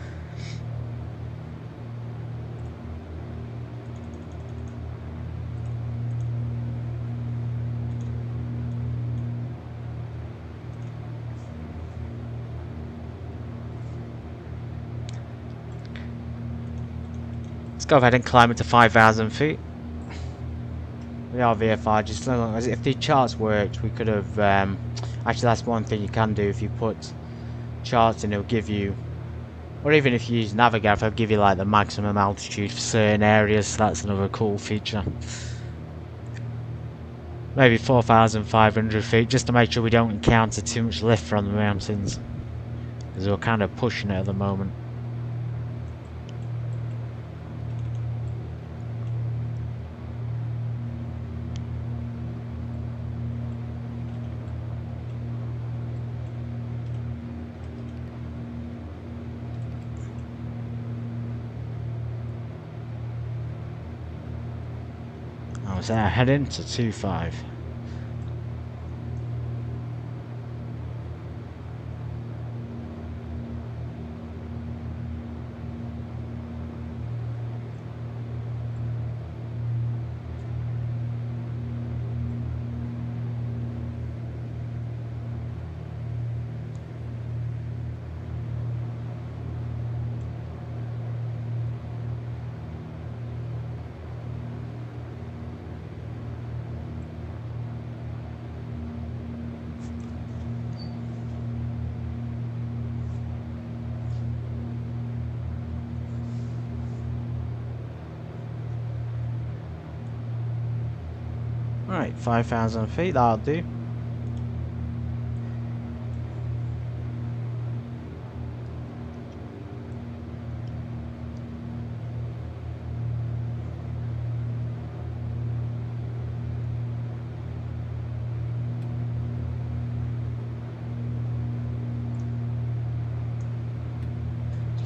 Let's go ahead and climb it to 5,000 feet. We are VFR, just as long as if the charts worked, we could have. Actually, that's one thing you can do if you put charts in. It'll give you, or even if you use Navigator, it'll give you like the maximum altitude for certain areas. So that's another cool feature. Maybe 4,500 feet, just to make sure we don't encounter too much lift from the mountains, because we're kind of pushing it at the moment. So heading to 2.5. Right, 5,000 feet, that'll do.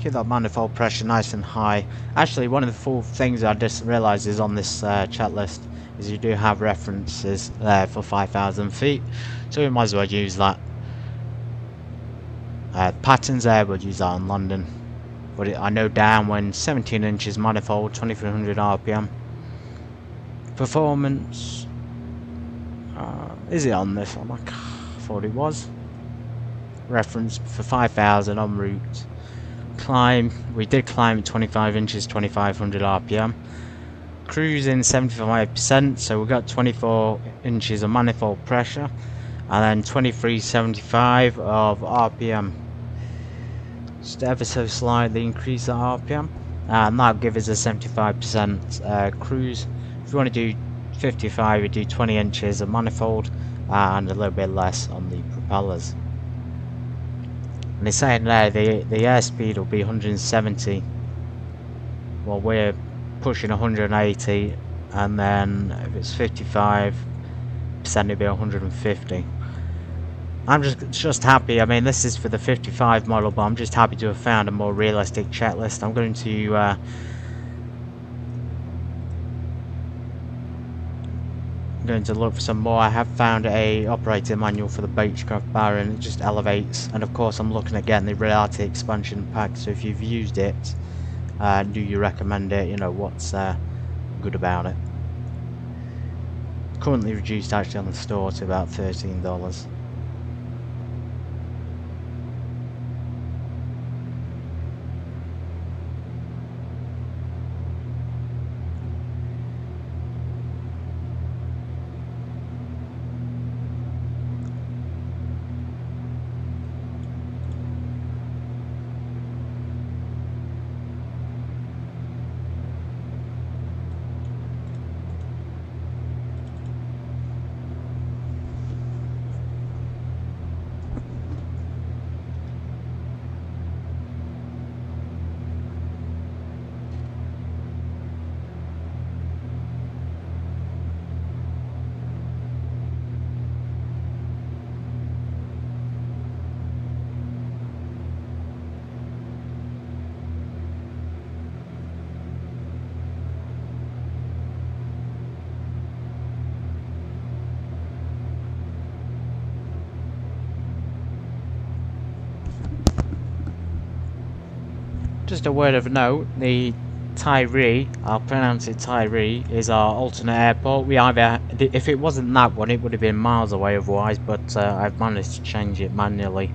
keep that manifold pressure nice and high. Actually, one of the full things I just realised is on this checklist is you do have references there for 5,000 feet, so we might as well use that. Patterns there, we'll use that on London. But I know downwind 17 inches manifold, 2300 RPM. Performance, is it on this one? I thought it was. Reference for 5,000 en route. Climb, we did climb 25 inches, 2500 RPM. Cruising 75%, so we got 24 inches of manifold pressure, and then 2375 of RPM. Just ever so slightly increase the RPM, and that'll give us a 75% cruise. If you want to do 55, we do 20 inches of manifold and a little bit less on the propellers. And they're saying there the airspeed will be 170. Well, we're pushing 180, and then if it's 55%, it'll be 150. I'm just happy. I mean, this is for the 55 model, but I'm just happy to have found a more realistic checklist. I'm going to look for some more. I have found a operating manual for the Beechcraft Barra, and it just elevates. And of course, I'm looking at getting the reality expansion pack. So if you've used it, do you recommend it? You know, what's good about it? Currently reduced actually on the store to about $13. Just a word of note, the Tyree, I'll pronounce it Tyree, is our alternate airport. We either, if it wasn't that one, it would have been miles away otherwise, but I've managed to change it manually.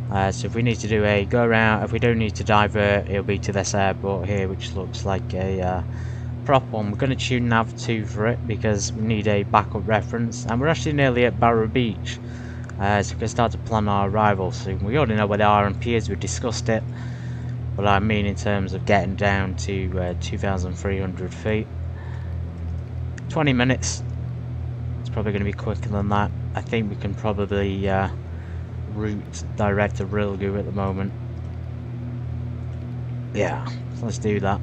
So if we need to do a go around, if we don't need to divert, it'll be to this airport here, which looks like a prop one. We're going to tune nav 2 for it because we need a backup reference, and we're actually nearly at Barra Beach, so we can start to plan our arrival soon. We already know where the RMP is, we discussed it. But I mean in terms of getting down to 2,300 feet. 20 minutes. It's probably going to be quicker than that. I think we can probably route direct to Rilgu at the moment. Yeah, so let's do that.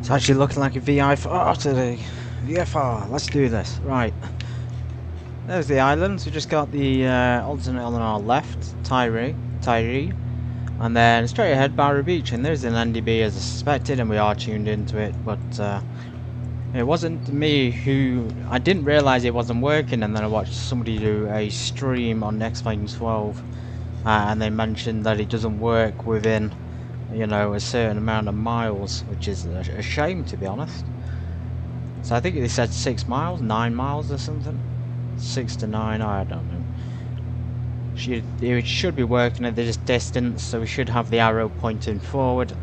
It's actually looking like a VFR today. VFR, let's do this. Right. There's the islands. We just got the alternate on our left, Tyree. And then straight ahead, Barra Beach. And there's an NDB as I suspected, and we are tuned into it. But it wasn't me who... I didn't realise it wasn't working, and then I watched somebody do a stream on X-Plane 12. And they mentioned that it doesn't work within, you know, a certain amount of miles, which is a shame, to be honest. So I think they said 6 miles, 9 miles or something. 6 to 9, I don't know. It should be working at this distance, so we should have the arrow pointing forward.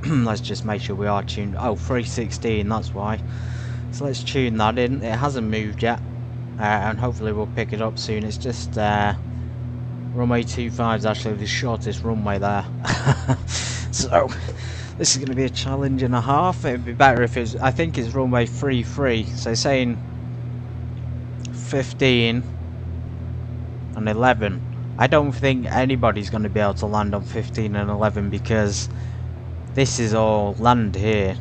Let's just make sure we are tuned. Oh, 316, that's why. So let's tune that in. It hasn't moved yet, and hopefully we'll pick it up soon. It's just runway 25 is actually the shortest runway there. So this is going to be a challenge and a half. It would be better if it's, I think it's runway 33, so saying 15 and 11. I don't think anybody's going to be able to land on 15 and 11 because this is all land here.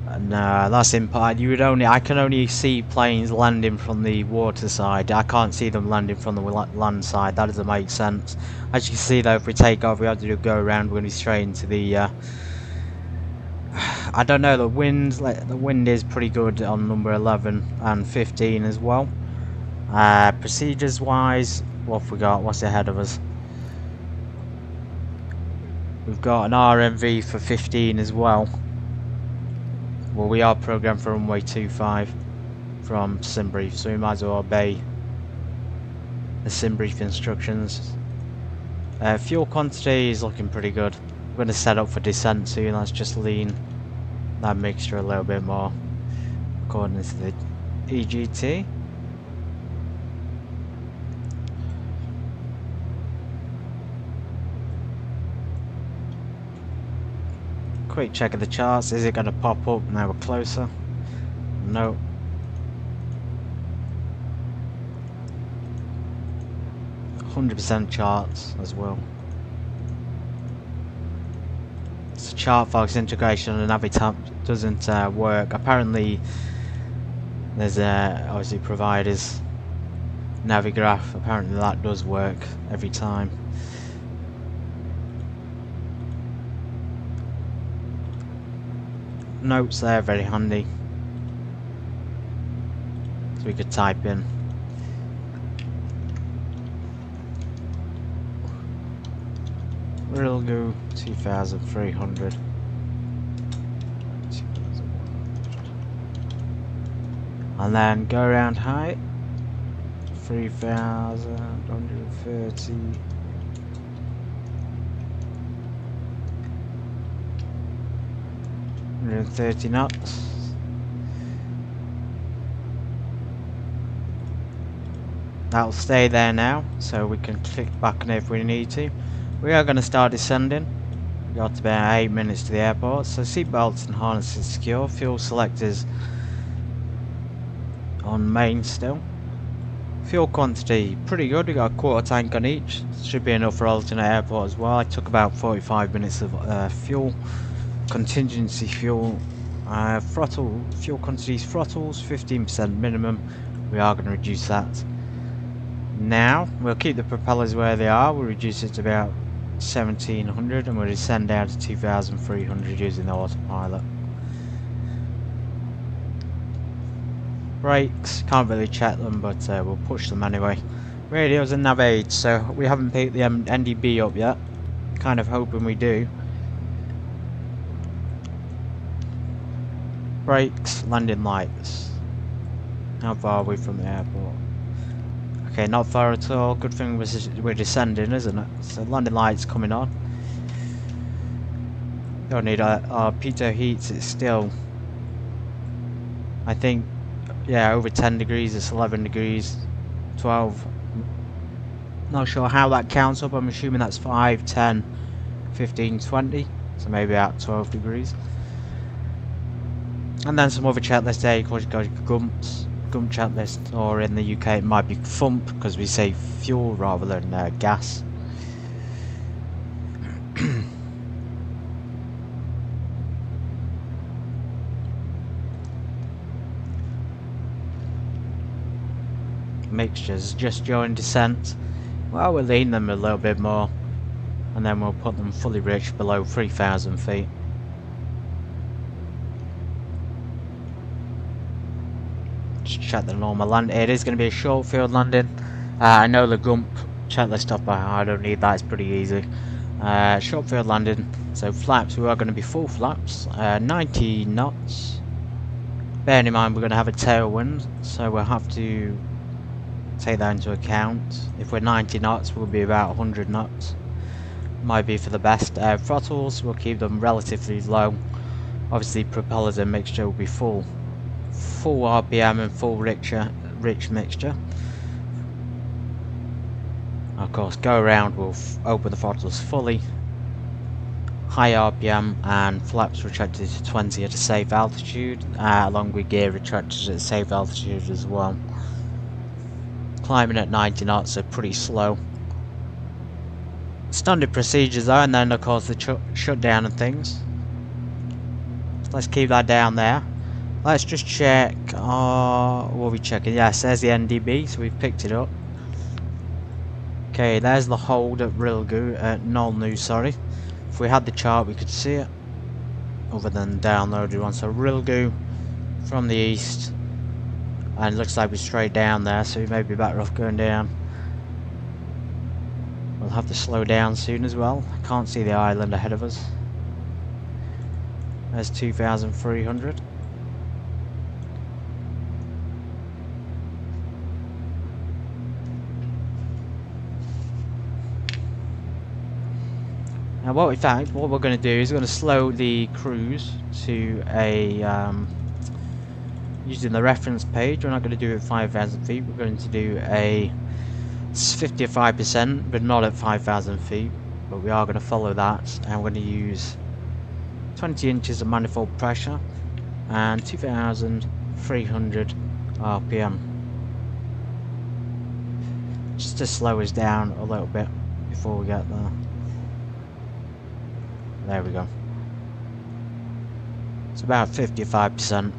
And that's implied. I can only see planes landing from the water side. I can't see them landing from the land side. That doesn't make sense. As you can see though, if we take off, we have to do a go around. We're going to be straight into the I don't know, the wind is pretty good on number 11 and 15 as well. Procedures wise, what have we got? What's ahead of us? We've got an RMV for 15 as well. Well, we are programmed for runway 25 from SimBrief, so we might as well obey the SimBrief instructions. Fuel quantity is looking pretty good. We're going to set up for descent soon. Let's just lean that mixture a little bit more according to the EGT. Quick check of the charts. Is it going to pop up now we're closer? No. %, charts as well. It's a chart fox integration and Navitab doesn't work. Apparently there's obviously providers Navigraph. Apparently that does work every time. Notes there, very handy. So we could type in. We'll go 2,300. And then go around height. 3,130. 130 knots. That'll stay there now, so we can click back on it if we need to. We are going to start descending. We've got about 8 minutes to the airport, so seat belts and harnesses secure. Fuel selectors on main still. Fuel quantity pretty good. We got a quarter tank on each. Should be enough for alternate airport as well. I took about 45 minutes of fuel. Contingency fuel, throttle fuel quantities, throttles 15% minimum. We are going to reduce that. Now we'll keep the propellers where they are. We'll reduce it to about 1,700 and we'll descend down to 2,300 using the autopilot. Brakes, can't really check them, but we'll push them anyway. Radios and nav aids, so we haven't picked the NDB up yet. Kind of hoping we do. Brakes, landing lights. How far are we from the airport? Okay, not far at all. Good thing we're descending, isn't it? So landing lights coming on. Don't need our pitot heats. It's still, I think, yeah, over 10 degrees. It's 11 degrees, 12. Not sure how that counts up. I'm assuming that's 5, 10, 15, 20. So maybe about 12 degrees. And then some other checklists there. You can go GUMP checklist, or in the UK it might be FUMP because we say fuel rather than gas. mixtures just during descent. Well, we'll lean them a little bit more, and then we'll put them fully rich below 3,000 feet. Just check the normal land. It is going to be a short field landing. I know the Gump checklist off by heart. I don't need that, it's pretty easy. Short field landing, so flaps, we are going to be full flaps, 90 knots. Bearing in mind we're going to have a tailwind, so we'll have to take that into account. If we're 90 knots, we'll be about 100 knots. Might be for the best. Throttles, we'll keep them relatively low. Obviously propellers and mixture will be full RPM and full rich mixture. Of course, go around, we'll open the throttles fully. High RPM and flaps retracted to 20 at a safe altitude, along with gear retracted at a safe altitude as well. Climbing at 90 knots are pretty slow. Standard procedures though, and then of course the shutdown and things. Let's keep that down there. Let's just check, what are we checking? Yes, there's the NDB, so we've picked it up. Okay, there's the hold at Nolnu, sorry. If we had the chart we could see it, other than downloaded one. So Rilgu from the east, and it looks like we're straight down there, so we may be better off going down. We'll have to slow down soon as well. I can't see the island ahead of us. There's 2,300. Now what we're going to do is we're going to slow the cruise to a, using the reference page. We're not going to do it at 5,000 feet, we're going to do a 55%, but not at 5,000 feet. But we are going to follow that, and we're going to use 20 inches of manifold pressure and 2,300 RPM. Just to slow us down a little bit before we get there. There we go. It's about 55%.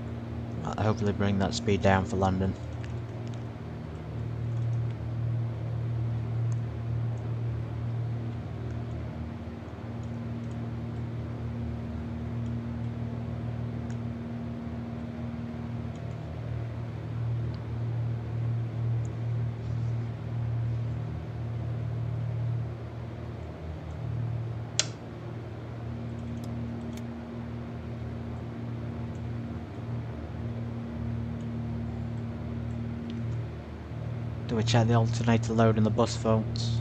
I'll hopefully bring that speed down for landing. Do we check the alternator load in the bus, folks?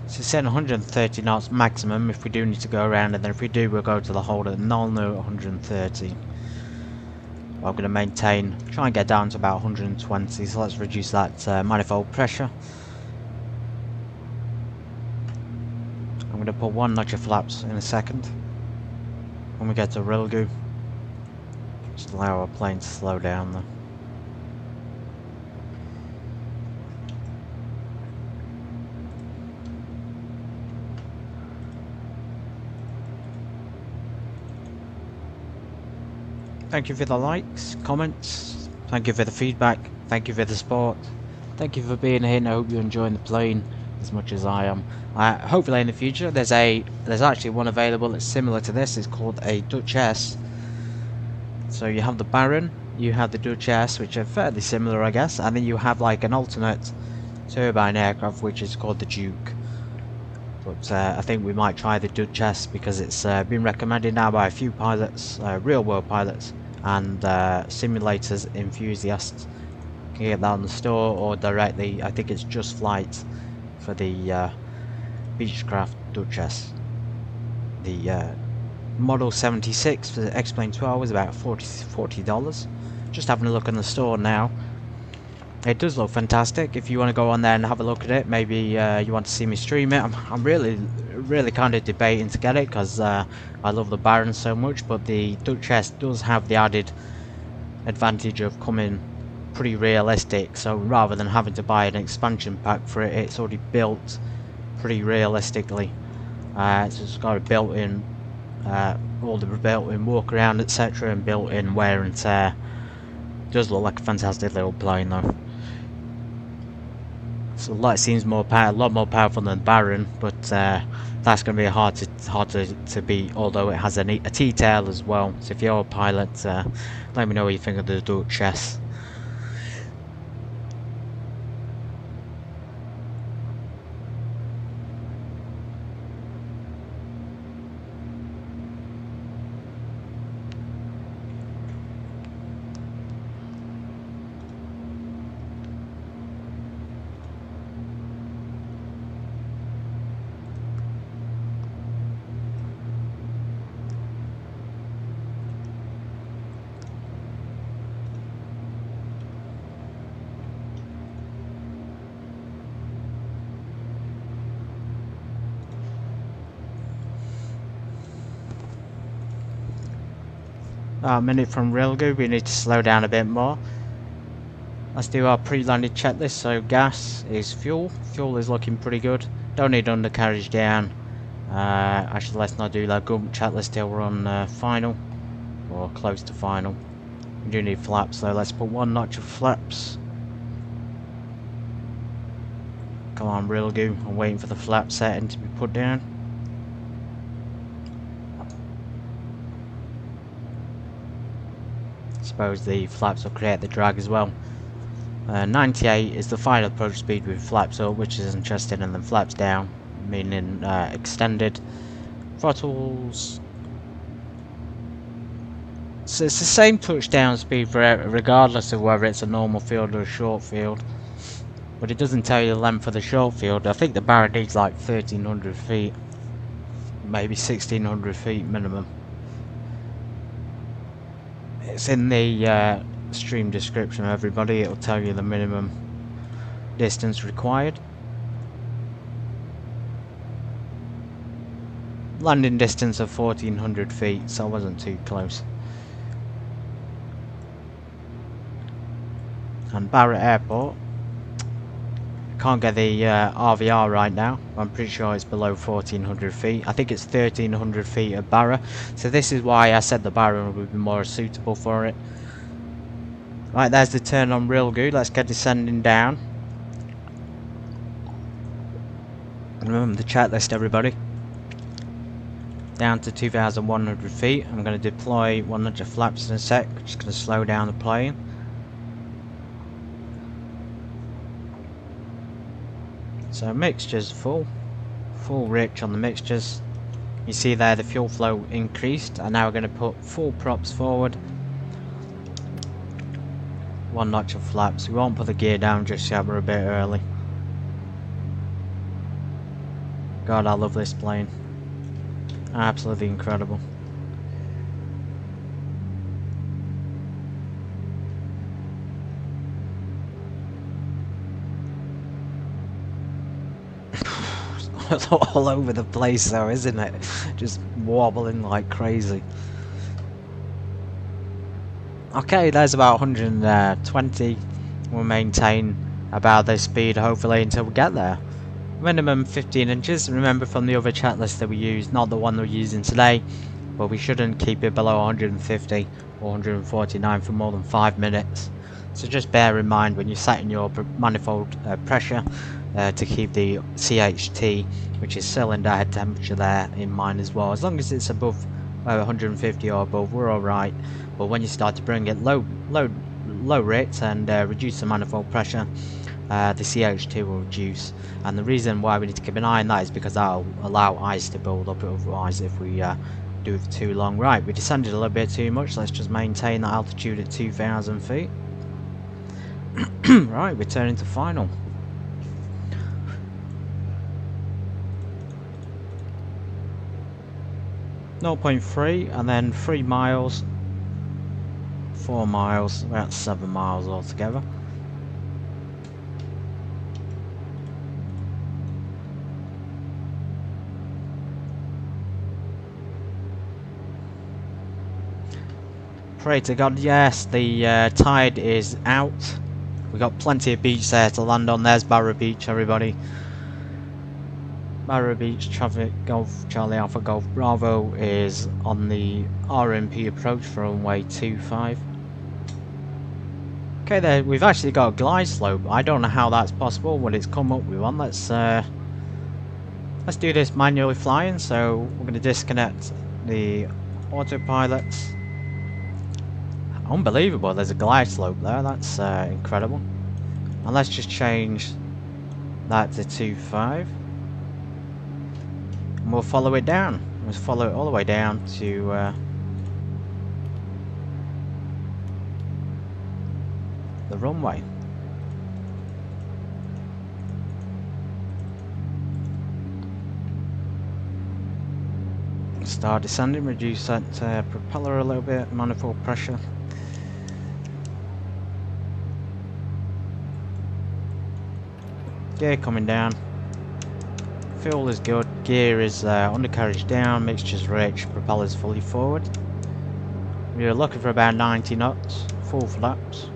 So it's saying 130 knots maximum if we do need to go around, and then if we do, we'll go to the hold at Nolnu 130. I'm going to maintain, try and get down to about 120, so let's reduce that manifold pressure. I'm going to put one notch of flaps in a second. When we get to Rilgu, just allow our plane to slow down there. Thank you for the likes, comments, thank you for the feedback, thank you for the support, thank you for being here, and I hope you're enjoying the plane as much as I am. Hopefully in the future there's actually one available that's similar to this. It's called a Duchess. So you have the Baron, you have the Duchess, which are fairly similar I guess, and then you have like an alternate turbine aircraft which is called the Duke. But I think we might try the Duchess because it's been recommended now by a few pilots, real world pilots, and simulators enthusiasts. You can get that on the store or directly. I think it's Just Flight for the Beechcraft Duchess. The Model 76 for the X-Plane 12 was about $40. Just having a look in the store now. It does look fantastic. If you want to go on there and have a look at it, maybe you want to see me stream it. I'm really kind of debating to get it because I love the Baron so much, but the Duchess does have the added advantage of coming pretty realistic, so rather than having to buy an expansion pack for it, it's already built pretty realistically. So it's got a built-in, all the built-in walk around, etc., and built-in wear and tear. It does look like a fantastic little plane though. So it seems a lot more powerful than the Baron, but that's going to be hard to beat. Although it has a T-tail as well. So if you're a pilot, let me know what you think of the Duchess. A minute from Rilgu, we need to slow down a bit more. Let's do our pre-landing checklist. So gas is fuel. Fuel is looking pretty good. Don't need undercarriage down. Actually, let's not do that good checklist till we're on final, or close to final. We do need flaps though. Let's put one notch of flaps. Come on, Rilgu. I'm waiting for the flap setting to be put down. Suppose the flaps will create the drag as well. 98 is the final approach speed with flaps up, which is interesting, and then flaps down, meaning extended. Throttles. So it's the same touchdown speed for regardless of whether it's a normal field or a short field. But it doesn't tell you the length of the short field. I think the Barra needs like 1300 feet. Maybe 1600 feet minimum. It's in the stream description, everybody. It'll tell you the minimum distance required. Landing distance of 1400 feet, so I wasn't too close. And Barra Airport. Can't get the RVR right now. I'm pretty sure it's below 1400 feet. I think it's 1300 feet at Barra. So this is why I said the Barra would be more suitable for it. Right, there's the turn on Rilgu. Let's get descending down. Remember the checklist, everybody. Down to 2100 feet. I'm going to deploy 100 flaps in a sec. Just going to slow down the plane. So mixtures full rich on the mixtures. You see there the fuel flow increased, and now we're going to put full props forward. One notch of flaps. We won't put the gear down just yet, we're a bit early. God, I love this plane. Absolutely incredible. It's all over the place though, isn't it? Just wobbling like crazy. Okay, there's about 120. We'll maintain about this speed hopefully until we get there. Minimum 15 inches. Remember from the other checklist that we used, not the one we're using today, but we shouldn't keep it below 150 or 149 for more than 5 minutes. So just bear in mind when you're setting your manifold pressure to keep the CHT, which is cylinder head temperature, there in mind as well. As long as it's above 150 or above, we're alright. But when you start to bring it low rates and reduce the manifold pressure, the CH2 will reduce. And the reason why we need to keep an eye on that is because that'll allow ice to build up. Otherwise, if we do it for too long. Right, we descended a little bit too much. Let's just maintain that altitude at 2000 feet. Right, we're turning to final. .3 and then 3 miles, 4 miles, about 7 miles altogether. Pray to God, yes, the tide is out. We've got plenty of beach there to land on. There's Barra Beach, everybody. Barra Beach, traffic, Golf Charlie Alpha Golf Bravo is on the RMP approach for runway 25. Okay, there we've actually got a glide slope. I don't know how that's possible when it's come up with one. Let's do this manually flying. So we're going to disconnect the autopilot. Unbelievable, there's a glide slope there. That's incredible. And let's just change that to 2.5. And we'll follow it down. We'll follow it all the way down to the runway. Start descending, reduce that propeller a little bit, manifold pressure. Gear coming down. Fuel is good, gear is undercarriage down, mixture's rich, propeller's fully forward. We're looking for about 90 knots, full flaps.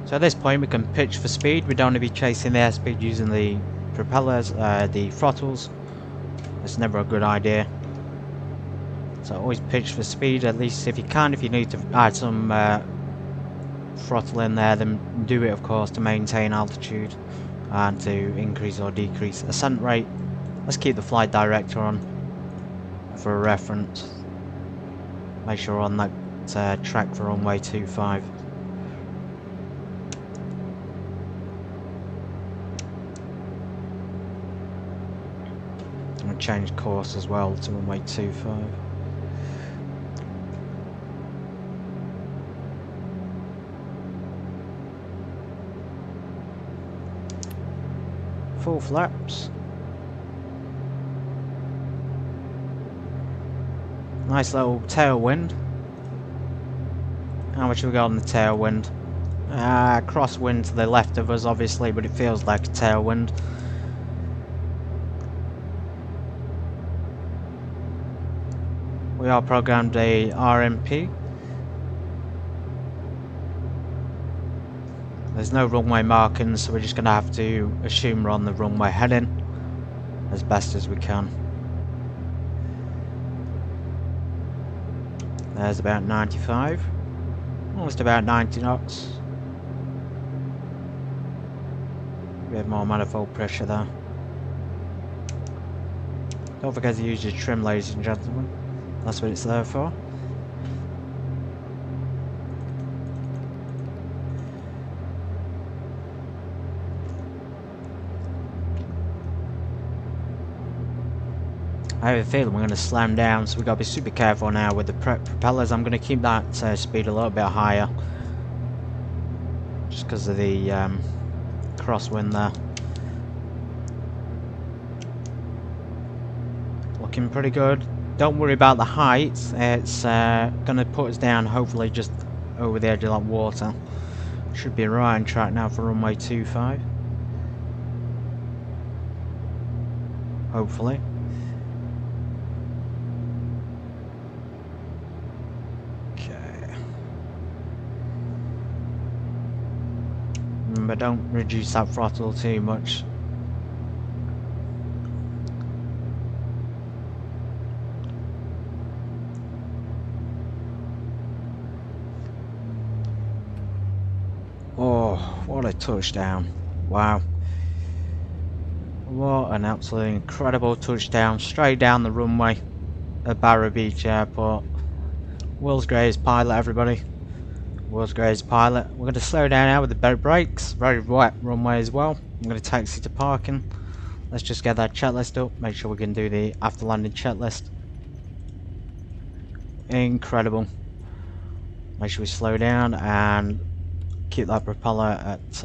So at this point we can pitch for speed. We don't want to be chasing the airspeed using the propellers, the throttles. It's never a good idea. So always pitch for speed, at least if you can. If you need to add some throttle in there, then do it of course to maintain altitude and to increase or decrease ascent rate. Let's keep the flight director on for a reference. Make sure we're on that track for runway 25. And change course as well to runway 25. Full flaps. Nice little tailwind. How much have we got on the tailwind? Crosswind to the left of us obviously, but it feels like a tailwind. We are programmed a RMP. There's no runway markings, so we're just going to have to assume we're on the runway heading as best as we can. There's about 95, almost about 90 knots. A bit more manifold pressure there. Don't forget to use your trim, ladies and gentlemen. That's what it's there for. I have a feeling we're going to slam down, so we've got to be super careful now with the propellers. I'm going to keep that speed a little bit higher, just because of the crosswind there. Looking pretty good. Don't worry about the height. It's going to put us down, hopefully, just over the edge of that water. Should be right on track now for runway 25. Hopefully. But don't reduce that throttle too much. Oh, what a touchdown. Wow. What an absolutely incredible touchdown. Straight down the runway at Barra Beach Airport. World's greatest pilot, everybody. World's greatest pilot. We're going to slow down now with the brakes. Very wet runway as well. I'm going to taxi to parking. Let's just get that checklist up. Make sure we can do the after landing checklist. Incredible. Make sure we slow down and keep that propeller at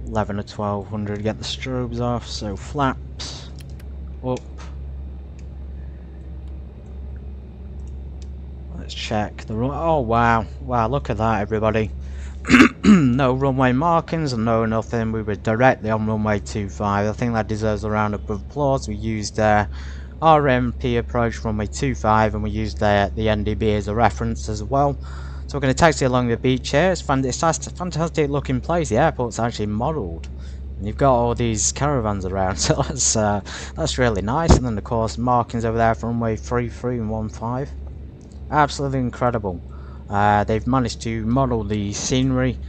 11 or 1200. Get the strobes off. So flaps up. Let's check the run. Oh wow, wow! Look at that, everybody. No runway markings and no nothing. We were directly on runway 25. I think that deserves a round of applause. We used RMP approach runway 25, and we used the NDB as a reference as well. So we're going to taxi along the beach here. It's a fantastic looking place. The airport's actually modelled. And you've got all these caravans around, so that's really nice. And then of course markings over there for runway 33 and 15. Absolutely incredible. They've managed to model the scenery,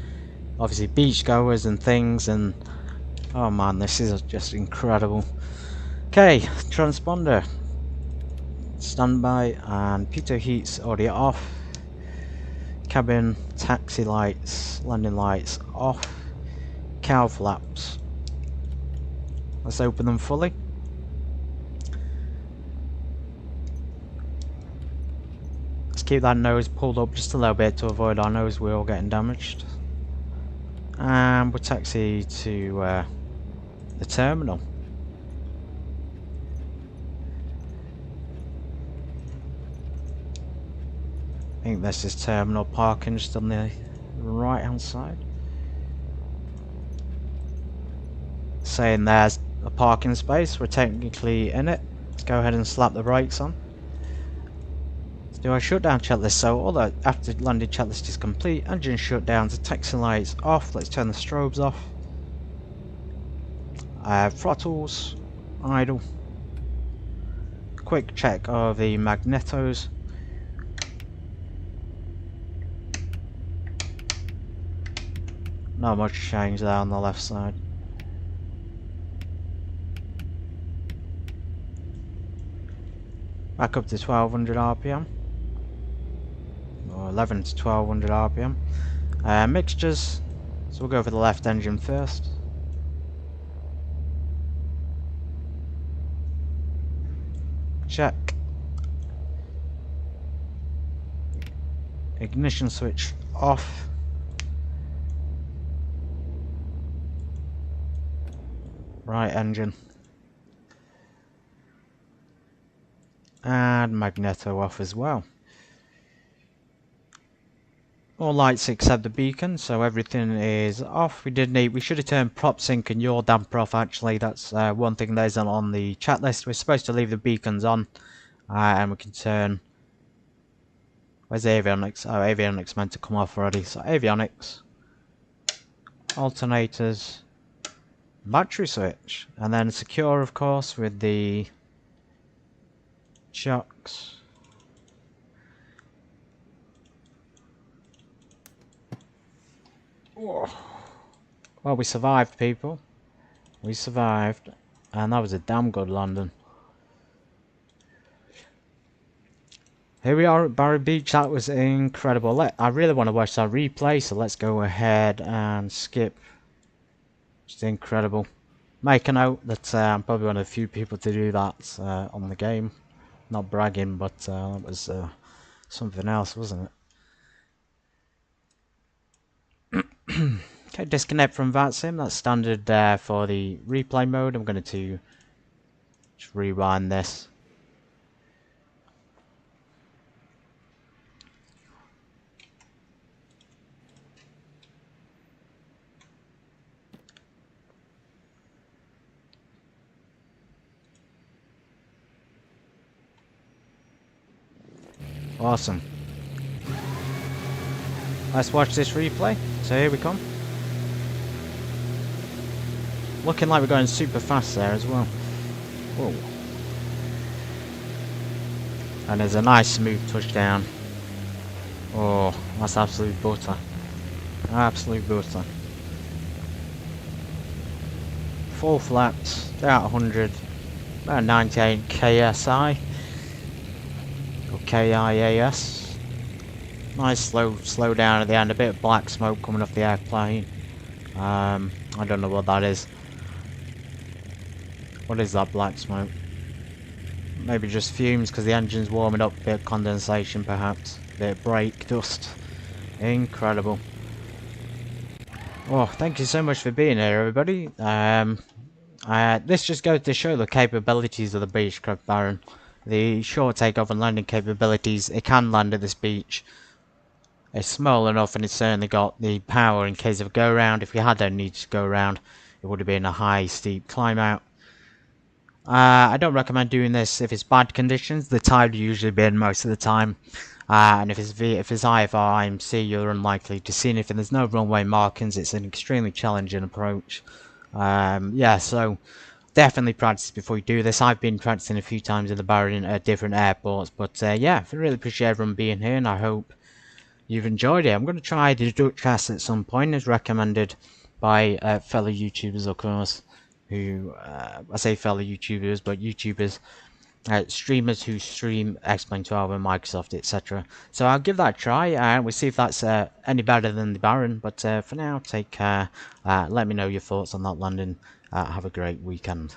obviously beachgoers and things, and oh man, this is just incredible. Okay, transponder standby, and pitot heats already off. Cabin taxi lights, landing lights off. Cow flaps. Let's open them fully. Let's keep that nose pulled up just a little bit to avoid our nose wheel getting damaged. And we'll taxi to the terminal. I think this is terminal parking just on the right hand side. Saying there's a parking space, we're technically in it. Let's go ahead and slap the brakes on. Let's do our shutdown checklist. So all that after landing checklist is complete, engine shutdowns, taxi lights off. Let's turn the strobes off. Throttles idle. Quick check of the magnetos. Not much change there on the left side. Back up to 1200 RPM. Or 11 to 1200 RPM. Mixtures. So we'll go for the left engine first. Check. Ignition switch off. Right engine. And magneto off as well. All lights except the beacon, so everything is off. We should have turned prop sync and yaw damper off actually. That's one thing that isn't on the chat list. We're supposed to leave the beacons on, and we can turn. Where's the avionics? Oh, avionics meant to come off already. So avionics, alternators, battery switch, and then secure of course with the shocks. Oh. Well, we survived, people. We survived, and that was a damn good landing. Here we are at Barra Beach. That was incredible. I really want to watch that replay, so let's go ahead and skip. Just incredible. Make a note that I'm probably one of the few people to do that on the game. Not bragging, but that was something else, wasn't it? Okay, disconnect from VATSIM. That's standard for the replay mode. I'm going to just rewind this. Awesome. Let's watch this replay. So here we come. Looking like we're going super fast there as well. Whoa. And there's a nice smooth touchdown. Oh, that's absolute butter. Absolute butter. Full flaps, about 100, about 98 KSI. Or KIAS. Nice slow down at the end, a bit of black smoke coming off the airplane. I don't know what that is. What is that black smoke? Maybe just fumes because the engine's warming up, a bit of condensation perhaps, a bit of brake dust. Incredible. Oh, thank you so much for being here, everybody. This just goes to show the capabilities of the Beechcraft Baron. The short takeoff and landing capabilities. It can land at this beach. It's small enough, and it's certainly got the power in case of a go round. If we had any need to go around, it would have been a high steep climb out. I don't recommend doing this if it's bad conditions. The tide will usually be in most of the time. And if it's IFR IMC, you're unlikely to see anything. There's no runway markings. It's an extremely challenging approach. Yeah, so definitely practice before you do this. I've been practicing a few times in the Barra at different airports. But yeah, I really appreciate everyone being here, and I hope you've enjoyed it. I'm going to try the Duchess at some point, as recommended by fellow YouTubers, of course. Who I say fellow YouTubers, but YouTubers, streamers who stream X-Plane 12 and Microsoft, etc. So I'll give that a try, and we'll see if that's any better than the Baron. But for now, take care. Let me know your thoughts on that landing. Have a great weekend.